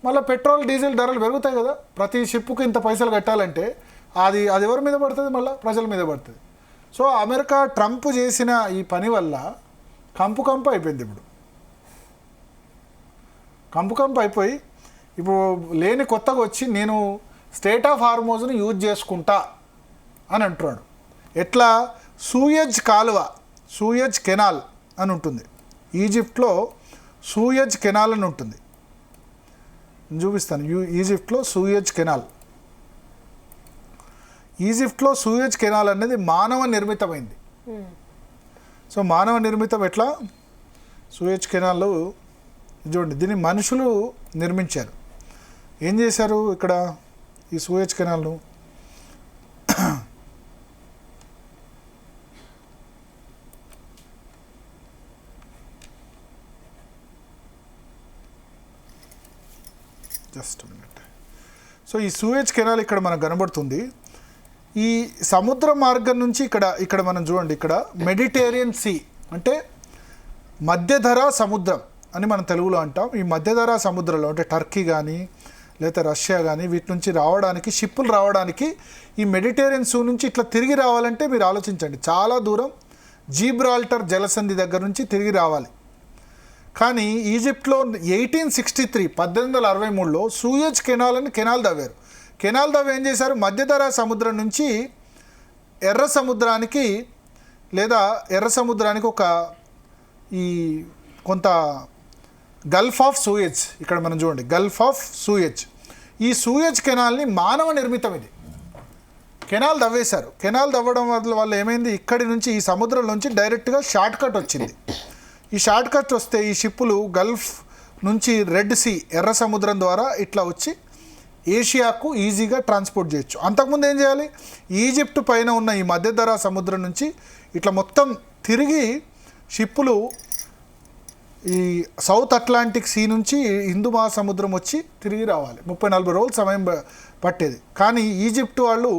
మళ్ళీ పెట్రోల్ డీజిల్ ధరలు పెరుగుతాయి కదా. ప్రతి షిప్కి ఇంత పైసలు కట్టాలంటే అది ఎవరి మీద పడుతుంది, మళ్ళీ ప్రజల మీద పడుతుంది. సో అమెరికా ట్రంప్ చేసిన ఈ పని వల్ల కంపు అయిపోయింది. ఇప్పుడు కంపు అయిపోయి ఇప్పుడు లేని కొత్తగా వచ్చి నేను స్టేట్ ఆఫ్ హార్మోజ్ని యూజ్ చేసుకుంటా అని అంటున్నాడు. ఎట్లా, సూయజ్ కాలువ, సూయజ్ కెనాల్ అని ఉంటుంది ఈజిప్ట్లో. సూయజ్ కెనాల్ అని ఉంటుంది, చూపిస్తాను. ఈజిప్ట్లో సూయజ్ కెనాల్. ఈజిప్ట్లో సూయజ్ కెనాల్ అనేది మానవ నిర్మితమైంది. సో మానవ నిర్మితం ఎట్లా, సూయజ్ కెనాల్ చూడండి, దీన్ని మనుషులు నిర్మించారు. ఏం చేశారు ఇక్కడ ఈ సూయజ్ కెనాల్ను, జస్ట్ మినిట్. సో ఈ సూయజ్ కెనాల్ ఇక్కడ మనకు కనబడుతుంది. ఈ సముద్ర మార్గం నుంచి ఇక్కడ మనం చూడండి, ఇక్కడ మెడిటేరియన్ సీ అంటే మధ్యధరా సముద్రం అని మనం తెలుగులో అంటాం. ఈ మధ్యధరా సముద్రంలో అంటే టర్కీ కానీ లేదా రష్యా కానీ వీటి నుంచి రావడానికి, షిప్పులు రావడానికి ఈ మెడిటేరియన్ సీ నుంచి ఇట్లా తిరిగి రావాలంటే మీరు ఆలోచించండి, చాలా దూరం జీబ్రాల్టర్ జలసంధి దగ్గర నుంచి తిరిగి రావాలి. కానీ ఈజిప్ట్లో 1863 సూయజ్ కెనాల్ అని కెనాల్ తవ్వారు. కెనాల్ తవ్వి ఏం చేశారు, మధ్యధరా సముద్రం నుంచి ఎర్ర సముద్రానికి ఒక ఈ కొంత గల్ఫ్ ఆఫ్ సూయజ్, ఇక్కడ మనం చూడండి గల్ఫ్ ఆఫ్ సూయజ్. ఈ సూయజ్ కెనాల్ని మానవ నిర్మితం, ఇది కెనాల్ తవ్వేశారు. కెనాల్ తవ్వడం వల్ల ఏమైంది, ఇక్కడి నుంచి ఈ సముద్రం నుంచి డైరెక్ట్గా షార్ట్ కట్ వచ్చింది. ఈ షార్ట్ కట్ వస్తే ఈ షిప్పులు గల్ఫ్ నుంచి రెడ్ సీ ఎర్ర సముద్రం ద్వారా ఇట్లా వచ్చి ఏషియాకు ఈజీగా ట్రాన్స్పోర్ట్ చేయొచ్చు. అంతకుముందు ఏం చేయాలి, ఈజిప్ట్ పైన ఉన్న ఈ మధ్యధరా సముద్రం నుంచి ఇట్లా మొత్తం తిరిగి షిప్పులు ఈ సౌత్ అట్లాంటిక్ సీ నుంచి హిందూ మహాసముద్రం వచ్చి తిరిగి రావాలి. 30-40 రోజులు సమయం పట్టేది. కానీ ఈజిప్ట్ వాళ్ళు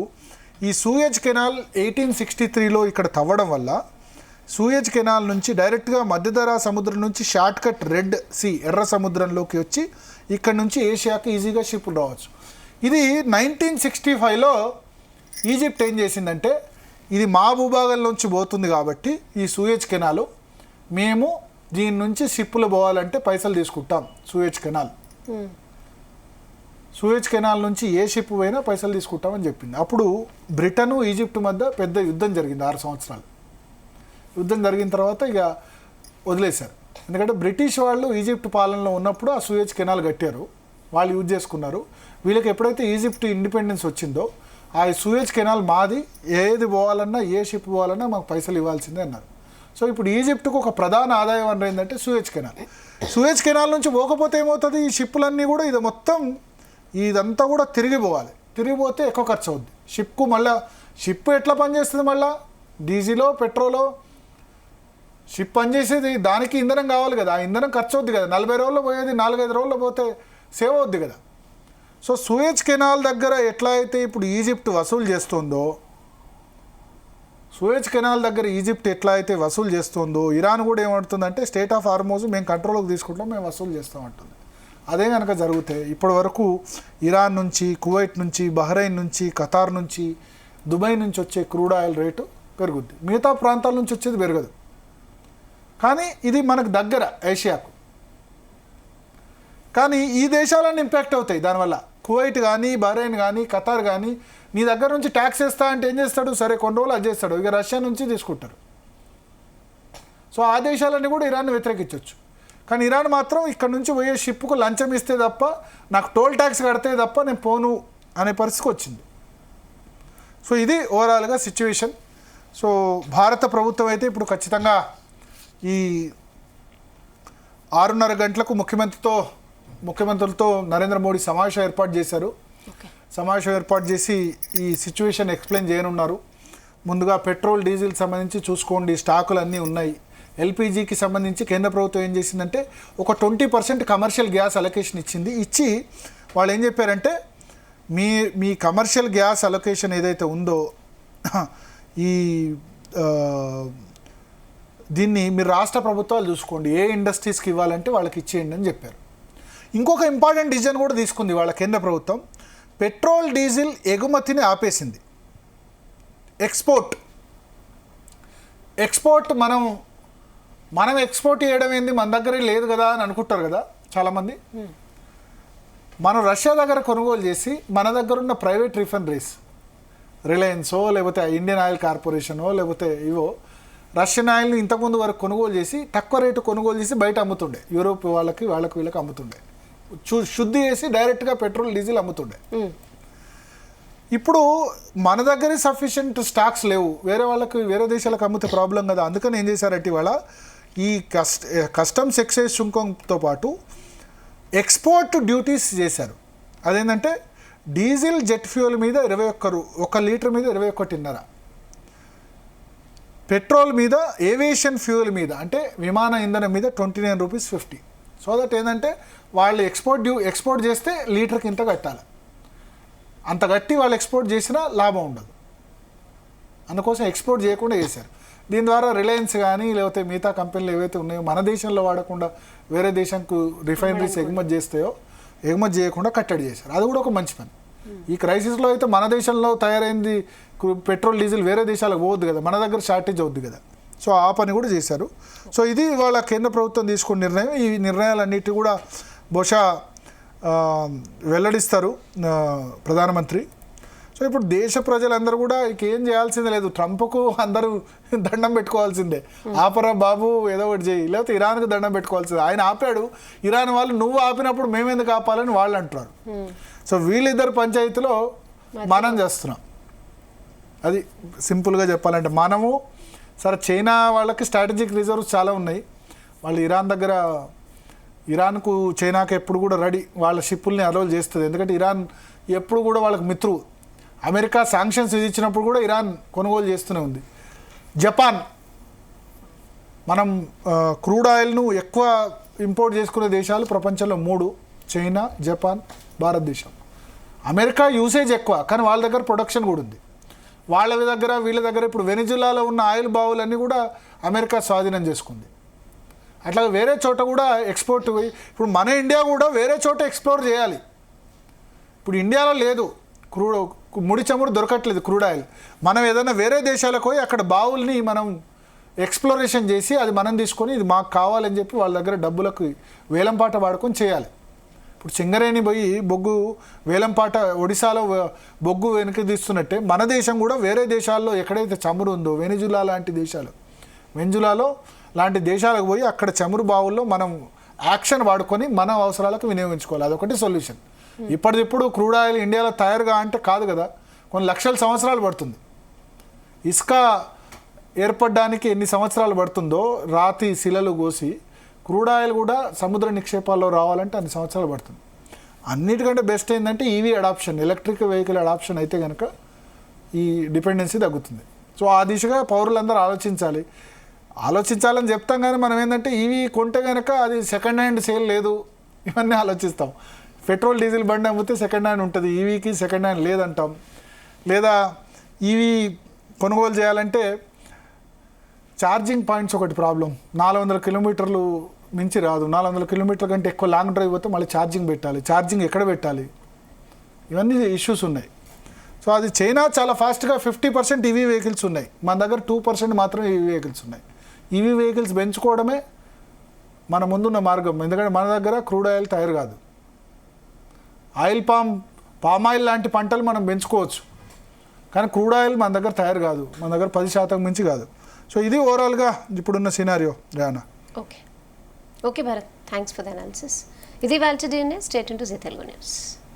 ఈ సూయజ్ కెనాల్ 1863లో ఇక్కడ తవ్వడం వల్ల సూయజ్ కెనాల్ నుంచి డైరెక్ట్గా మధ్యధరా సముద్రం నుంచి షార్ట్ కట్ రెడ్ సీ ఎర్ర సముద్రంలోకి వచ్చి ఇక్కడ నుంచి ఏషియాకి ఈజీగా షిప్పులు రావచ్చు. ఇది 1965లో ఈజిప్ట్ ఏం చేసిందంటే, ఇది మా భూభాగంలోంచి పోతుంది కాబట్టి ఈ సూయజ్ కెనాల్ మేము దీని నుంచి షిప్పులు పోవాలంటే పైసలు తీసుకుంటాం. సూయజ్ కెనాల్ నుంచి ఏ షిప్ పోయినా పైసలు తీసుకుంటామని చెప్పింది. అప్పుడు బ్రిటను ఈజిప్ట్ మధ్య పెద్ద యుద్ధం జరిగింది, 6 సంవత్సరాలు. యుద్ధం జరిగిన తర్వాత ఇక వదిలేశారు. ఎందుకంటే బ్రిటిష్ వాళ్ళు ఈజిప్ట్ పాలనలో ఉన్నప్పుడు ఆ సూయజ్ కెనాల్ కట్టారు, వాళ్ళు యూజ్ చేసుకున్నారు. వీళ్ళకి ఎప్పుడైతే ఈజిప్ట్ ఇండిపెండెన్స్ వచ్చిందో ఆ సూయజ్ కెనాల్ మాది, ఏది పోవాలన్నా ఏ షిప్ పోవాలన్నా మాకు పైసలు ఇవ్వాల్సిందే అన్నారు. సో ఇప్పుడు ఈజిప్ట్కు ఒక ప్రధాన ఆదాయ వనరు ఏంటంటే సూయజ్ కెనాల్. సూయజ్ కెనాల్ నుంచి పోకపోతే ఏమవుతుంది, ఈ షిప్పులన్నీ కూడా ఇదంతా కూడా తిరిగిపోవాలి. తిరిగిపోతే ఎక్కువ ఖర్చు అవుద్ది షిప్కు. మళ్ళీ షిప్ ఎట్లా పనిచేస్తుంది, మళ్ళీ డీజిలో పెట్రోలో షిప్ పనిచేసేది, దానికి ఇంధనం కావాలి కదా, ఆ ఇంధనం ఖర్చు అవుద్ది కదా. 40 రోజుల్లో పోయేది 4-5 రోజుల్లో పోతే సేవ్ అవుద్ది కదా. సో సూయజ్ కెనాల్ దగ్గర ఎట్లా అయితే ఇప్పుడు ఈజిప్ట్ వసూలు చేస్తుందో, సూయజ్ కెనాల్ దగ్గర ఈజిప్ట్ ఎట్లా అయితే వసూలు చేస్తుందో, ఇరాన్ కూడా ఏమంటుందంటే స్టేట్ ఆఫ్ హార్మోజ్ మేము కంట్రోల్లోకి తీసుకుంటాం, మేము వసూలు చేస్తామంటుంది. అదే కనుక జరిగితే ఇప్పటి వరకు ఇరాన్ నుంచి, కువైట్ నుంచి, బహ్రెయిన్ నుంచి, ఖతార్ నుంచి, దుబాయ్ నుంచి వచ్చే క్రూడ్ ఆయిల్ రేటు పెరుగుద్ది. మిగతా ప్రాంతాల నుంచి వచ్చేది పెరగదు. కానీ ఇది మనకు దగ్గర ఏషియాకు. కానీ ఈ దేశాలన్నీ ఇంపాక్ట్ అవుతాయి దానివల్ల. కువైట్ కానీ, బహ్రెయిన్ కానీ, ఖతార్ కానీ నీ దగ్గర నుంచి ట్యాక్స్ వేస్తా అంటే ఏం చేస్తాడు, సరే కొన్ని రోజులు అది చేస్తాడు, ఇక రష్యా నుంచి తీసుకుంటారు. సో ఆ దేశాలన్నీ కూడా ఇరాన్ని వ్యతిరేకించవచ్చు. కానీ ఇరాన్ మాత్రం ఇక్కడ నుంచి పోయే షిప్కు లంచం ఇస్తే తప్ప, నాకు టోల్ ట్యాక్స్ కడితే తప్ప నేను పోను అనే పరిస్థితికి వచ్చింది. సో ఇది ఓవరాల్గా సిచ్యువేషన్. సో భారత ప్రభుత్వం అయితే ఇప్పుడు ఖచ్చితంగా ఈ 6:30 గంటలకు ముఖ్యమంత్రులతో నరేంద్ర మోడీ సమావేశం ఏర్పాటు చేశారు. సమావేశం ఏర్పాటు చేసి ఈ సిచ్యువేషన్ ఎక్స్ప్లెయిన్ చేయనున్నారు. ముందుగా పెట్రోల్, డీజిల్ సంబంధించి చూసుకోండి, స్టాకులు అన్నీ ఉన్నాయి. ఎల్పిజికి సంబంధించి కేంద్ర ప్రభుత్వం ఏం చేసిందంటే ఒక 20% కమర్షియల్ గ్యాస్ అలొకేషన్ ఇచ్చి వాళ్ళు ఏం చెప్పారంటే మీ కమర్షియల్ గ్యాస్ అలొకేషన్ ఏదైతే ఉందో ఈ దీన్ని మీరు రాష్ట్ర ప్రభుత్వాలు చూసుకోండి, ఏ ఇండస్ట్రీస్కి ఇవ్వాలంటే వాళ్ళకి ఇచ్చేయండి అని చెప్పారు. ఇంకొక ఇంపార్టెంట్ డిసిజన్ కూడా తీసుకుంది వాళ్ళ కేంద్ర ప్రభుత్వం. పెట్రోల్ డీజిల్ ఎగుమతిని ఆపేసింది. ఎక్స్పోర్ట్ మనం ఎక్స్పోర్ట్ చేయడం ఏంది, మన దగ్గరే లేదు కదా అని అనుకుంటారు కదా చాలామంది. మనం రష్యా దగ్గర కొనుగోలు చేసి మన దగ్గర ఉన్న ప్రైవేట్ రిఫైనరీస్, రిలయన్సో లేకపోతే ఇండియన్ ఆయిల్ కార్పొరేషనో లేకపోతే ఇవో రష్యన్ ఆయిల్ని ఇంతకుముందు వరకు కొనుగోలు చేసి తక్కువ రేటు కొనుగోలు చేసి బయట అమ్ముతుండే, యూరోప్ వాళ్ళకి వీళ్ళకి అమ్ముతుండే, శుద్ధి చేసి డైరెక్ట్గా పెట్రోల్ డీజిల్ అమ్ముతుండే. ఇప్పుడు మన దగ్గరే సఫిషియెంట్ స్టాక్స్ లేవు, వేరే దేశాలకు అమ్మితే ప్రాబ్లం కదా. అందుకని ఏం చేశారంటే ఇవాళ ఈ కస్టమ్స్ ఎక్సైజ్ సుంకంతో పాటు ఎక్స్పోర్ట్ డ్యూటీస్ చేశారు. అదేంటంటే డీజిల్ జెట్ ఫ్యూయల్ మీద 1 లీటర్ మీద 21.5, పెట్రోల్ మీద ఏవియేషన్ ఫ్యూయల్ మీద అంటే విమాన ఇంధనం మీద 29 రూపీస్ 50. సో దట్ ఏంటంటే వాళ్ళు ఎక్స్పోర్ట్ చేస్తే లీటర్కి ఇంత కట్టాలి, అంత కట్టి వాళ్ళు ఎక్స్పోర్ట్ చేసినా లాభం ఉండదు. అందుకోసం ఎక్స్పోర్ట్ చేయకుండా చేశారు. దీని ద్వారా రిలయన్స్ కానీ లేకపోతే మిగతా కంపెనీలు ఏవైతే ఉన్నాయో మన దేశంలో వాడకుండా వేరే దేశానికి రిఫైనరీస్ ఎగుమతి చేయకుండా కట్టడి చేశారు. అది కూడా ఒక మంచి పని. ఈ క్రైసిస్లో అయితే మన దేశంలో తయారైంది పెట్రోల్ డీజిల్ వేరే దేశాలకు పోవద్దు కదా, మన దగ్గర షార్టేజ్ అవుద్ది కదా. సో ఆ పని కూడా చేశారు. సో ఇది వాళ్ళ కేంద్ర ప్రభుత్వం తీసుకున్న నిర్ణయం. ఈ నిర్ణయాలన్నిటి కూడా బహుశా వెల్లడిస్తారు ప్రధానమంత్రి. సో ఇప్పుడు దేశ ప్రజలందరూ కూడా ఏం చేయాల్సిందే లేదు, ట్రంప్కు అందరూ దండం పెట్టుకోవాల్సిందే. ఆపరా బాబు ఏదో ఒకటి చేయి, లేకపోతే ఇరాన్కు దండం పెట్టుకోవాల్సిందే. ఆయన ఆపాడు, ఇరాన్ వాళ్ళు నువ్వు ఆపినప్పుడు మేమెందుకు ఆపాలని వాళ్ళు అంటున్నారు. సో వీళ్ళిద్దరు పంచాయతీలో మనం చేస్తున్నాం. అది సింపుల్గా చెప్పాలంటే మనము సరే చైనా వాళ్ళకి స్ట్రాటజిక్ రిజర్వ్స్ చాలా ఉన్నాయి. వాళ్ళు ఇరాన్కు చైనాకు ఎప్పుడు కూడా రెడీ, వాళ్ళ షిప్పుల్ని అలౌ చేస్తుంది. ఎందుకంటే ఇరాన్ ఎప్పుడు కూడా వాళ్ళకి మిత్రువు. అమెరికా శాంక్షన్స్ విధించినప్పుడు కూడా ఇరాన్ కొనుగోలు చేస్తూనే ఉంది. జపాన్, మనం క్రూడ్ ఆయిల్ను ఎక్కువ ఇంపోర్ట్ చేసుకునే దేశాలు ప్రపంచంలో 3: చైనా, జపాన్, భారతదేశం. అమెరికా యూసేజ్ ఎక్కువ, కానీ వాళ్ళ దగ్గర ప్రొడక్షన్ కూడా ఉంది. వీళ్ళ దగ్గర ఇప్పుడు వెనిజులాలో ఉన్న ఆయిల్ బావులన్నీ కూడా అమెరికా స్వాధీనం చేసుకుంది. అట్లా వేరే చోట కూడా ఎక్స్పోర్ట్. ఇప్పుడు మన ఇండియా కూడా వేరే చోట ఎక్స్ప్లోర్ చేయాలి. ఇప్పుడు ఇండియాలో లేదు ముడి చమురు దొరకట్లేదు, క్రూడ్ ఆయిల్. మనం ఏదైనా వేరే దేశాలకు పోయి అక్కడ బావుల్ని మనం ఎక్స్ప్లోరేషన్ చేసి అది మనం తీసుకొని ఇది మాకు కావాలని చెప్పి వాళ్ళ దగ్గర డబ్బులకు వేలంపాట వాడుకొని చేయాలి. ఇప్పుడు సింగరేణి పోయి బొగ్గు వేలంపాట ఒడిశాలో బొగ్గు వెనక్కి తీస్తున్నట్టే మన దేశం కూడా వేరే దేశాల్లో ఎక్కడైతే చమురు ఉందో వెనిజులా లాంటి దేశాలకు పోయి అక్కడ చమురు బావుల్లో మనం యాక్షన్ వాడుకొని మన అవసరాలకు వినియోగించుకోవాలి. అదొకటి సొల్యూషన్. ఇప్పటిదిప్పుడు క్రూడ్ ఆయిల్ ఇండియాలో తయారుగా అంటే కాదు కదా, కొన్ని లక్షల సంవత్సరాలు పడుతుంది. ఇసుక ఏర్పడడానికి ఎన్ని సంవత్సరాలు పడుతుందో రాతి శిలలు కోసి క్రూడ్ ఆయిల్ కూడా సముద్ర నిక్షేపాల్లో రావాలంటే అన్ని సంవత్సరాలు పడుతుంది. అన్నిటికంటే బెస్ట్ ఏంటంటే EV adoption, electric vehicle adoption అయితే కనుక ఈ డిపెండెన్సీ తగ్గుతుంది. సో ఆ దిశగా పౌరులందరూ ఆలోచించాలని చెప్తాం, కానీ మనం ఏంటంటే ఈవీ కొంటే కనుక అది సెకండ్ హ్యాండ్ సేల్ లేదు, ఇవన్నీ ఆలోచిస్తాం. పెట్రోల్ డీజిల్ బండి అమ్మితే సెకండ్ హ్యాండ్ ఉంటుంది, ఈవీకి సెకండ్ హ్యాండ్ లేదంటాం. లేదా ఈవీ కొనుగోలు చేయాలంటే ఛార్జింగ్ పాయింట్స్ ఒకటి ప్రాబ్లం. 400 కిలోమీటర్లు మించి రాదు, 400 కిలోమీటర్ల కంటే ఎక్కువ లాంగ్ డ్రైవ్ పోతే మళ్ళీ ఛార్జింగ్ పెట్టాలి, ఛార్జింగ్ ఎక్కడ పెట్టాలి, ఇవన్నీ ఇష్యూస్ ఉన్నాయి. సో అది చైనా చాలా ఫాస్ట్గా 50% ఈవీ వెహికల్స్ ఉన్నాయి, మన దగ్గర 2% మాత్రమే ఈవీ వెహికల్స్ ఉన్నాయి. ఈవీ వెహికల్స్ పెంచుకోవడమే మన ముందున్న మార్గం. ఎందుకంటే మన దగ్గర క్రూడ్ ఆయిల్ తయారు కాదు. పామ్ ఆయిల్ లాంటి పంటలు మనం పెంచుకోవచ్చు, కానీ క్రూడ్ ఆయిల్ మన దగ్గర తయారు కాదు, మన దగ్గర 10% మించి కాదు. సో ఇది ఓవరాల్గా ఇప్పుడున్న సినారియో. రేనా okay Bharat, thanks for the analysis. ఇది వాల్టెడ్ news. Stay tune to Zee Telugu news.